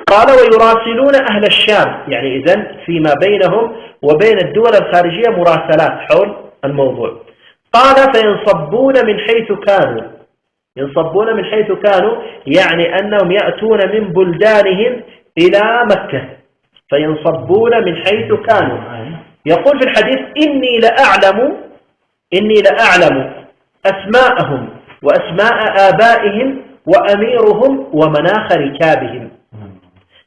قال: ويراسلون أهل الشام، يعني إذن فيما بينهم وبين الدول الخارجية مراسلات حول الموضوع. قال: فينصبون من حيث كانوا، يعني أنهم يأتون من بلدانهم إلى مكة، فينصبون من حيث كانوا. يقول في الحديث: إني لأعلم أسماءهم وأسماء آبائهم وأميرهم ومناخ ركابهم.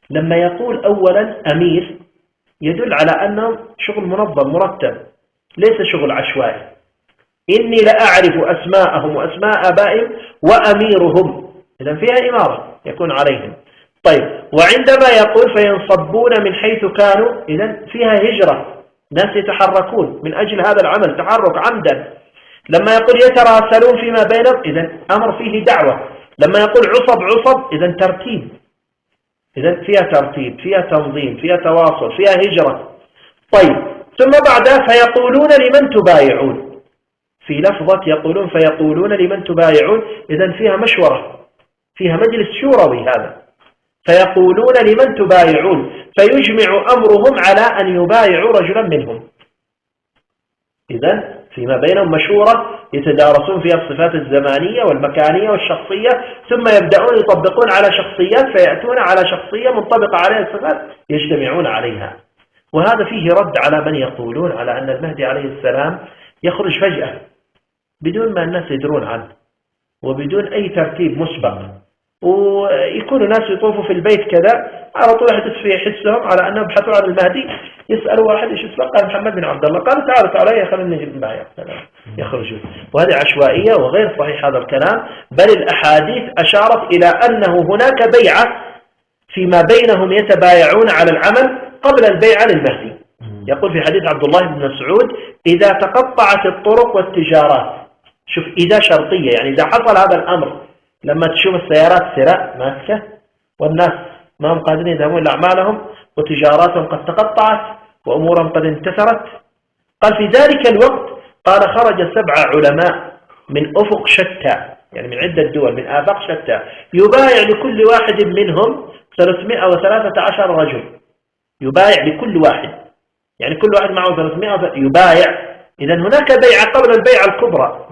لما يقول أولا أمير يدل على أنه شغل منظم مرتب، ليس شغل عشوائي. إني لأعرف أسماءهم وأسماء آبائهم وأميرهم، إذن فيها إمارة يكون عليهم. طيب، وعندما يقول فينصبون من حيث كانوا، إذن فيها هجرة، ناس يتحركون من أجل هذا العمل، تحرك عمدا. لما يقول يتراسلون فيما بينهم، إذن أمر فيه دعوة. لما يقول عصب إذن ترتيب، إذن فيها ترتيب، فيها تنظيم، فيها تواصل، فيها هجرة. طيب، ثم بعدها فيقولون لمن تبايعون، في لفظة يقولون فيقولون لمن تبايعون، إذن فيها مشورة، فيها مجلس شوروي هذا. فيقولون لمن تبايعون، فيجمع أمرهم على أن يبايعوا رجلا منهم. إذن فيما بينهم مشورة يتدارسون فيها الصفات الزمانية والمكانية والشخصية، ثم يبدأون يطبقون على شخصيات، فيأتون على شخصية منطبقة عليها الصفات يجتمعون عليها. وهذا فيه رد على من يقولون على أن المهدي عليه السلام يخرج فجأة بدون ما الناس يدرون عنه وبدون أي ترتيب مسبق، ويكونوا ناس يطوفوا في البيت كذا على طول يحسهم على أنهم بحثوا عن المهدي، يسألوا واحد إيش اسمه، قال محمد بن عبد الله، قالوا تعالوا يا خلينا نجيب معي يخرجوا. وهذه عشوائية وغير صحيح هذا الكلام، بل الأحاديث أشارت إلى أنه هناك بيعة فيما بينهم يتبايعون على العمل قبل البيعة للمهدي. يقول في حديث عبد الله بن مسعود إذا تقطعت الطرق والتجارات، شوف إذا شرطية، يعني إذا حصل هذا الأمر، لما تشوف السيارات سراء ماسكة والناس ما هم قادرين يذهبون لأعمالهم وتجاراتهم قد تقطعت وأمورهم قد انتثرت، قال في ذلك الوقت قال خرج 7 علماء من أفق شتى، يعني من عدة دول من آفاق شتى، يبايع لكل واحد منهم 313 رجل، يبايع لكل واحد، يعني كل واحد معه 300 يبايع. إذن هناك بيعة قبل البيعة الكبرى،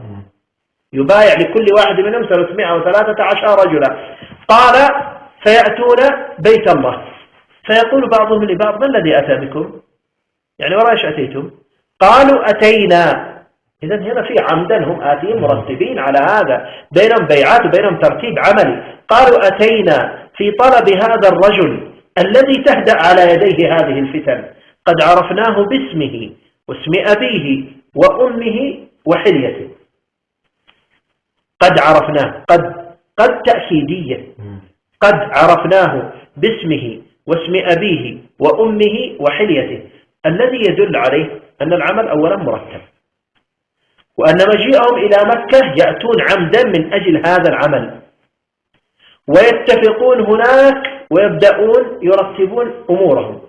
يبايع لكل واحد منهم 313 رجلا. قال فيأتون بيت الله فيقول بعضهم لبعض ما الذي أتى بكم، يعني وراء ايش أتيتم؟ قالوا أتينا. إذن هنا في عمدا هم آتين مرتبين على هذا، بينهم بيعات وبينهم ترتيب عملي. قالوا أتينا في طلب هذا الرجل الذي تهدأ على يديه هذه الفتن، قد عرفناه باسمه واسم أبيه وأمه وحليته. قد عرفناه، قد تأكيدية، قد عرفناه باسمه واسم أبيه وأمه وحليته، الذي يدل عليه أن العمل أولا مرتب، وأن مجيئهم إلى مكة يأتون عمدا من أجل هذا العمل، ويتفقون هناك ويبدأون يرتبون أمورهم،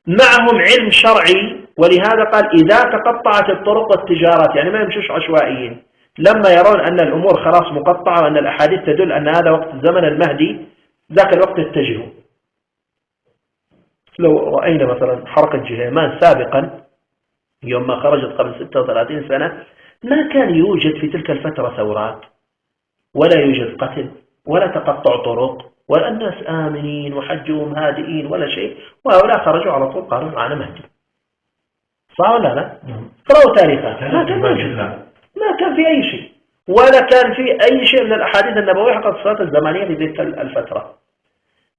معهم علم شرعي. ولهذا قال إذا تقطعت الطرق والتجارات، يعني ما يمشوش عشوائيين، لما يرون أن الأمور خلاص مقطعة وأن الأحاديث تدل أن هذا وقت زمن المهدي، ذاك الوقت اتجهوا. لو رأينا مثلا حركة جهيمان سابقا يوم ما خرجت قبل 36 سنة، ما كان يوجد في تلك الفترة ثورات ولا يوجد قتل ولا تقطع طرق ولا الناس آمنين وحجهم هادئين ولا شيء، وهؤلاء خرجوا على طول قالوا معنا مهدي. صح ولا لا؟ قرأوا تاريخها، ما كان موجود، ما كان في أي شيء، ولا كان في أي شيء من الأحاديث النبوية حق الصفات الزمانية في تلك الفترة.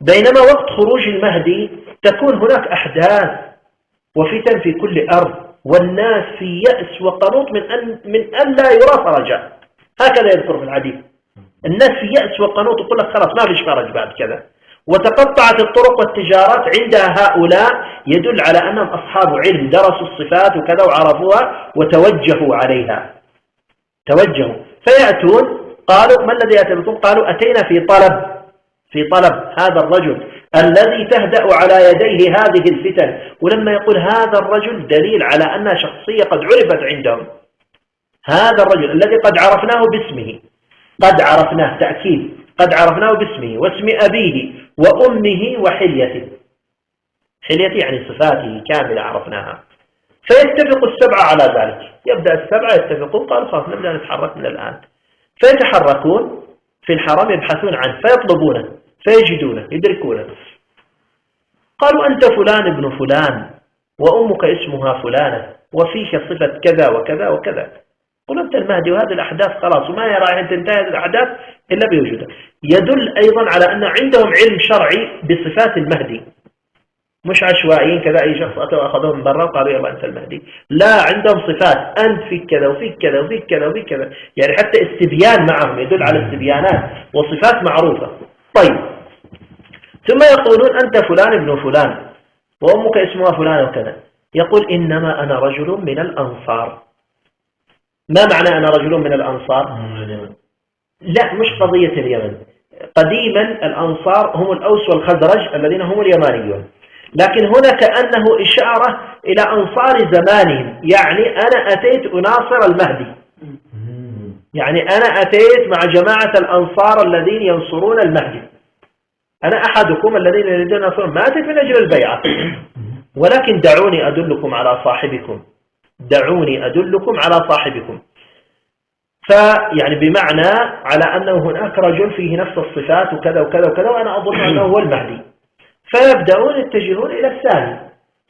بينما وقت خروج المهدي تكون هناك أحداث وفتن في كل أرض، والناس في يأس وقنوط من أن لا يرى فرجا، هكذا يذكر في الحديث. الناس في يأس وقنوط، يقول لك خلاص ما فيش فرج بعد كذا. وتقطعت الطرق والتجارات عند هؤلاء، يدل على أنهم أصحاب علم درسوا الصفات وكذا وعرفوها وتوجهوا عليها، توجهوا. فيأتون قالوا ما الذي أتى بكم؟ قالوا أتينا في طلب هذا الرجل الذي تهدأ على يديه هذه الفتن. ولما يقول هذا الرجل دليل على أنها شخصية قد عرفت عندهم، هذا الرجل الذي قد عرفناه باسمه، قد عرفناه تأكيد، قد عرفناه باسمه واسم أبيه وأمه وحليته. حليته يعني صفاته كاملة عرفناها. فيتفق 7 على ذلك، يبدأ 7 يتفقون، قالوا خلاص نبدأ نتحرك من الآن. فيتحركون في الحرم يبحثون عنه فيطلبونه فيجدونه يدركونه. قالوا أنت فلان ابن فلان وأمك اسمها فلانة وفيك صفة كذا وكذا وكذا. قل أنت المهدي، وهذه الأحداث خلاص وما يرى أن تنتهي هذه الأحداث إلا بوجودك. يدل أيضا على أن عندهم علم شرعي بصفات المهدي، مش عشوائيين كذا أي شخص أتوا وأخذوه من برا وقالوا يلا أنت المهدي. لا، عندهم صفات، أنت فيك كذا وفيك كذا وفيك كذا وفيك كذا، يعني حتى استبيان معهم يدل على استبيانات وصفات معروفة. طيب، ثم يقولون أنت فلان ابن فلان وأمك اسمها فلان وكذا. يقول إنما أنا رجل من الأنصار. ما معنى أنا رجل من الأنصار؟ لا، مش قضية اليمن. قديما الأنصار هم الأوس والخزرج الذين هم اليمانيون، لكن هنا كأنه إشارة إلى أنصار زمانهم، يعني أنا أتيت أناصر المهدي، يعني أنا أتيت مع جماعة الأنصار الذين ينصرون المهدي، أنا أحدكم الذين يريدون ينصرون، ما أتيت من أجل البيعة، ولكن دعوني أدلكم على صاحبكم، دعوني أدلكم على صاحبكم. فيعني بمعنى على أنه هناك رجل فيه نفس الصفات وكذا وكذا وكذا، وأنا أظن أنه هو المهدي. فيبدأون يتجهون إلى الثاني،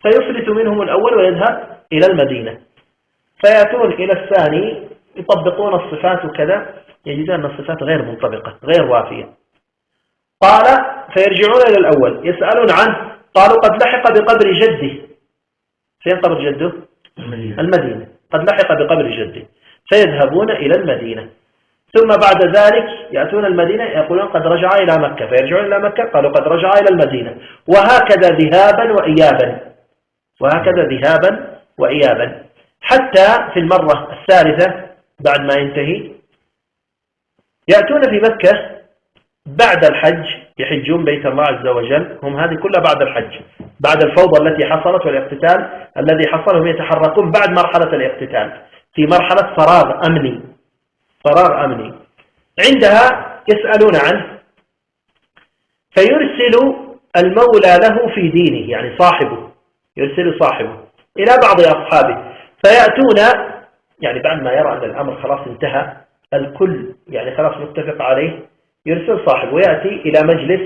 فيفلت منهم الأول ويذهب إلى المدينة، فيأتون إلى الثاني يطبقون الصفات وكذا، يجدون أن الصفات غير منطبقة غير وافية. قال فيرجعون إلى الأول يسألون عنه، قالوا قد لحق بقبر جده. فين قبر جده؟ المدينة. قد لحق بقبر جده، فيذهبون إلى المدينة. ثم بعد ذلك يأتون المدينة يقولون قد رجع إلى مكة، فيرجعون إلى مكة قالوا قد رجع إلى المدينة، وهكذا ذهابا وإيابا، وهكذا ذهابا وإيابا، حتى في المرة الثالثة بعد ما ينتهي يأتون في مكة بعد الحج، يحجون بيت الله عز وجل. هم هذه كلها بعد الحج، بعد الفوضى التي حصلت والاقتتال الذي حصل، هم يتحركون بعد مرحلة الاقتتال في مرحلة فراغ أمني، فراغ أمني. عندها يسألون عنه، فيرسل المولى له في دينه، يعني صاحبه يرسل صاحبه إلى بعض أصحابه، فيأتون يعني بعد ما يرى أن الأمر خلاص انتهى، الكل يعني خلاص متفق عليه، يرسل صاحبه ويأتي إلى مجلس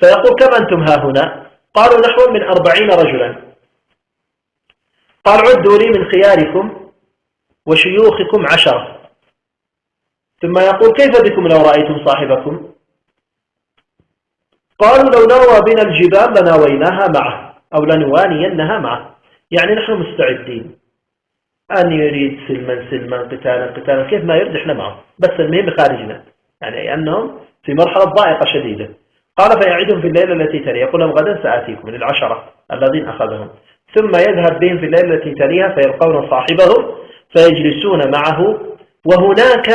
فيقول كم أنتم ها هنا؟ قالوا نحو من 40 رجلا. قال عدوا لي من خياركم وشيوخكم 10. ثم يقول كيف بكم لو رأيتم صاحبكم؟ قالوا لو نوى بنا الجبال لناويناها معه أو لنوانينها معه، يعني نحن مستعدين، أن يريد سلما سلما قتالا قتالا كيف ما يريد احنا معه، بس المهم خارجنا، يعني أنهم في مرحلة ضائقة شديدة. قال فيعيدهم في الليلة التي تليها، يقول لهم غدا سآتيكم من 10 الذين أخذهم، ثم يذهب بهم في الليلة التي تليها فيلقون صاحبهم فيجلسون معه، وهناك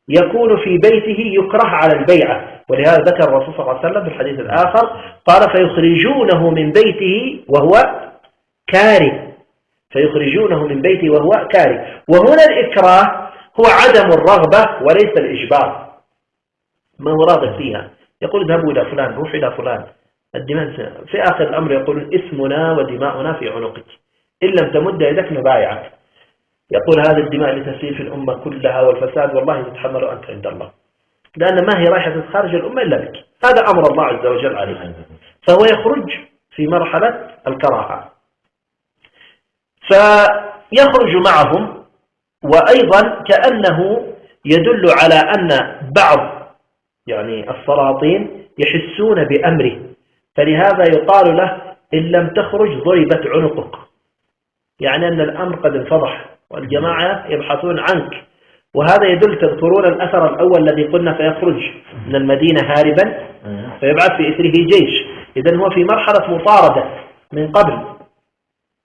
يكون في بيته يكره على البيعة، ولهذا ذكر الرسول صلى الله عليه وسلم في الحديث الآخر قال فيخرجونه من بيته وهو كاره، فيخرجونه من بيته وهو كاره. وهنا الإكراه هو عدم الرغبة وليس الإجبار، ما هو راغب فيها، يقول اذهبوا إلى فلان، روح إلى فلان، الدماء في آخر الأمر يقولون اسمنا ودماؤنا في عنقك، إن لم تمد يدك نبايعك. يقول هذه الدماء لتسيل في الأمة كلها والفساد والله تتحمل أنت عند الله، لأن ما هي رايحة خارج الأمة إلا بك، هذا أمر الله عز وجل عليه، فهو يخرج في مرحلة الكراهة، فيخرج معهم. وأيضا كأنه يدل على أن بعض يعني السلاطين يحسون بأمره، فلهذا يقال له إن لم تخرج ضربت عنقك، يعني أن الأمر قد انفضح والجماعة يبحثون عنك. وهذا يدل، تذكرون الأثر الأول الذي قلنا فيخرج من المدينة هاربا فيبعث في إثره جيش، إذن هو في مرحلة مطاردة من قبل،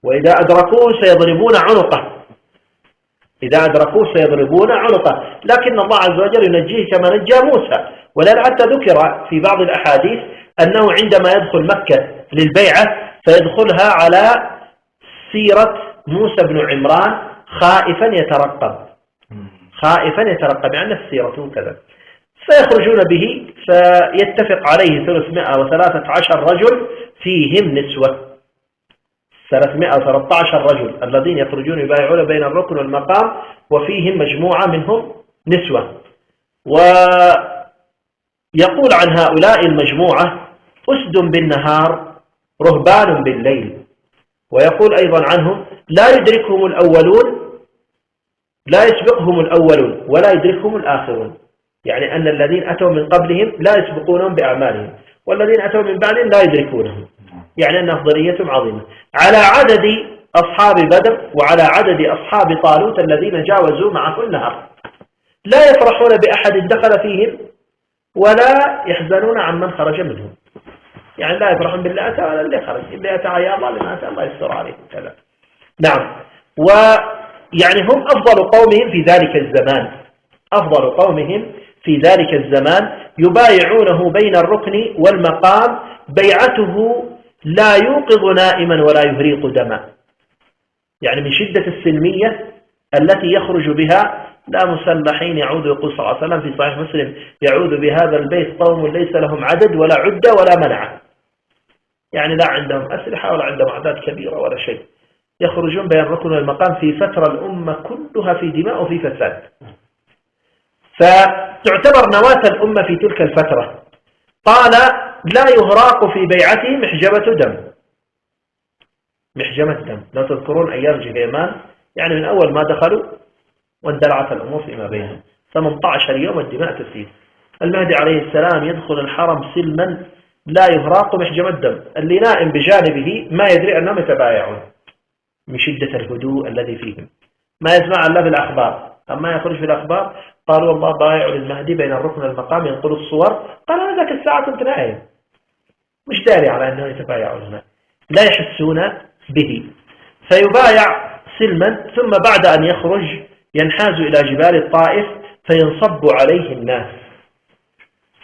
وإذا أدركوه سيضربون عنقه، إذا أدركوه سيضربون عنقه، لكن الله عز وجل ينجيه كما نجى موسى. ولذلك حتى ذكر في بعض الأحاديث أنه عندما يدخل مكة للبيعة فيدخلها على سيرة موسى بن عمران خائفا يترقب، خائفا يترقب، يعني السيرة كذا. فيخرجون به فيتفق عليه 313 رجل فيهم نسوة، 313 رجل الذين يخرجون يبايعون بين الركن والمقام، وفيهم مجموعة منهم نسوة. ويقول عن هؤلاء المجموعة أسد بالنهار رهبان بالليل. ويقول أيضا عنهم لا يدركهم الأولون، لا يسبقهم الأولون ولا يدركهم الآخرون، يعني أن الذين أتوا من قبلهم لا يسبقونهم بأعمالهم، والذين أتوا من بعدهم لا يدركونهم. يعني أن أفضليتهم عظيمة على عدد أصحاب بدر وعلى عدد أصحاب طالوت الذين جاوزوا معه النهر. لا يفرحون بأحد دخل فيهم ولا يحزنون عن من خرج منهم، يعني لا يفرحون باللي أتى ولا اللي خرج، اللي أتى يا الله لما أتى الله يستر عليه كذا. نعم، ويعني هم أفضل قومهم في ذلك الزمان، أفضل قومهم في ذلك الزمان يبايعونه بين الركن والمقام، بيعته لا يوقظ نائما ولا يهريق دما، يعني من شدة السلمية التي يخرج بها لا مسلحين يعود، يقول صلى الله عليه وسلم في صحيح مسلم يعود بهذا البيت قوم ليس لهم عدد ولا عدة ولا منع، يعني لا عندهم أسلحة ولا عندهم أعداد كبيرة ولا شيء، يخرجون بين الركن والمقام في فترة الأمة كلها في دماء وفي فساد، فتعتبر نواة الأمة في تلك الفترة. قال لا يهراق في بيعته محجبة دم، محجمة دم. لا تذكرون أيام جهيمان، يعني من أول ما دخلوا واندلعت الأمور فيما بينهم 18 يوم الدماء تسيل. المهدي عليه السلام يدخل الحرم سلما لا يهراق محجمة دم، اللي نائم بجانبه ما يدري أنهم يتبايعون من شدة الهدوء الذي فيهم، ما يسمع إلا بالأخبار، أما يخرج في الأخبار قالوا الله بايع للمهدي بين الركن والمقام ينقل الصور، قال أنا ذاك الساعة كنت نائم مش داري على أنهم يتبايعون، لا يحسون به، فيبايع سلما. ثم بعد أن يخرج ينحاز إلى جبال الطائف فينصب عليه الناس،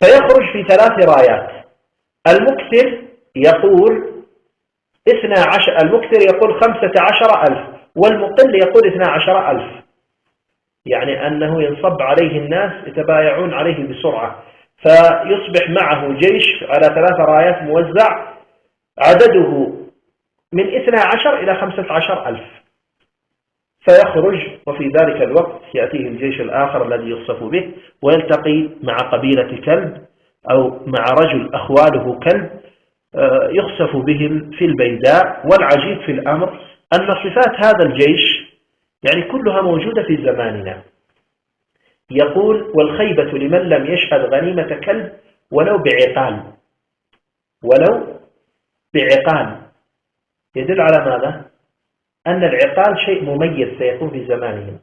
فيخرج في 3 رايات. المكثر يقول 12، المكثر يقول 15,000 والمقل يقول 12,000، يعني أنه ينصب عليه الناس يتبايعون عليه بسرعة، فيصبح معه جيش على 3 رايات موزع عدده من 12 إلى 15,000، فيخرج وفي ذلك الوقت يأتيه الجيش الآخر الذي يخصف به ويلتقي مع قبيلة كلب أو مع رجل أخواله كلب يخصف بهم في البيداء. والعجيب في الأمر أن صفات هذا الجيش يعني كلها موجودة في زماننا. يقول والخيبة لمن لم يشهد غنيمة كلب ولو بعقال، ولو بعقال، يدل على ماذا؟ أن العقال شيء مميز سيكون في زمانهم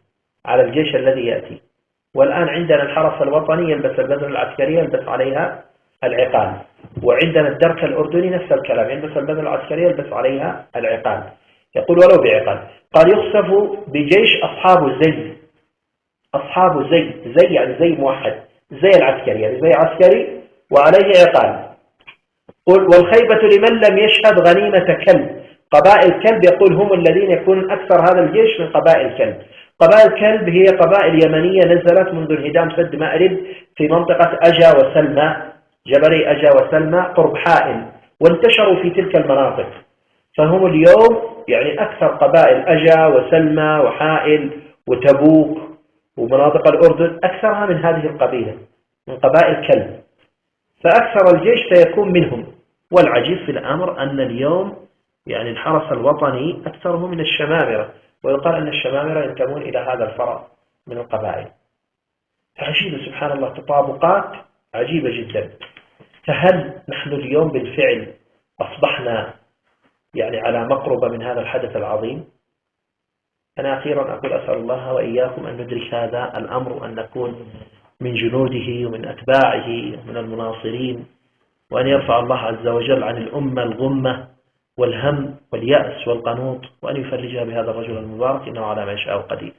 على الجيش الذي يأتي. والآن عندنا الحرس الوطني يلبس البدلة العسكرية يلبس عليها العقال، وعندنا الدرك الأردني نفس الكلام يلبس البدلة العسكرية يلبس عليها العقال. يقول ولو بعقال. قال يخسف بجيش أصحاب زي، أصحاب زي، زي يعني زي موحد، زي العسكري يعني زي عسكري وعليه عقال. قل والخيبة لمن لم يشهد غنيمة كلب، قبائل كلب يقول هم الذين يكون أكثر هذا الجيش من قبائل كلب. قبائل كلب هي قبائل يمنية نزلت منذ انهدام سد مأرب في منطقة أجا وسلمى، جبلي أجا وسلمى قرب حائل، وانتشروا في تلك المناطق، فهم اليوم يعني أكثر قبائل أجا وسلمى وحائل وتبوك ومناطق الأردن أكثرها من هذه القبيلة من قبائل كلب، فأكثر الجيش سيكون منهم. والعجيب في الأمر أن اليوم يعني الحرس الوطني أكثره من الشمامرة، ويقال أن الشمامرة ينتمون إلى هذا الفرع من القبائل. فعجيب سبحان الله، تطابقات عجيبة جدا. فهل نحن اليوم بالفعل أصبحنا يعني على مقربة من هذا الحدث العظيم؟ أنا أخيرا أقول أسأل الله وإياكم أن ندرك هذا الأمر وأن نكون من جنوده ومن أتباعه ومن المناصرين، وأن يرفع الله عز وجل عن الأمة الغمة والهم واليأس والقنوط، وأن يفرجها بهذا الرجل المبارك إنه على ما يشاء قدير.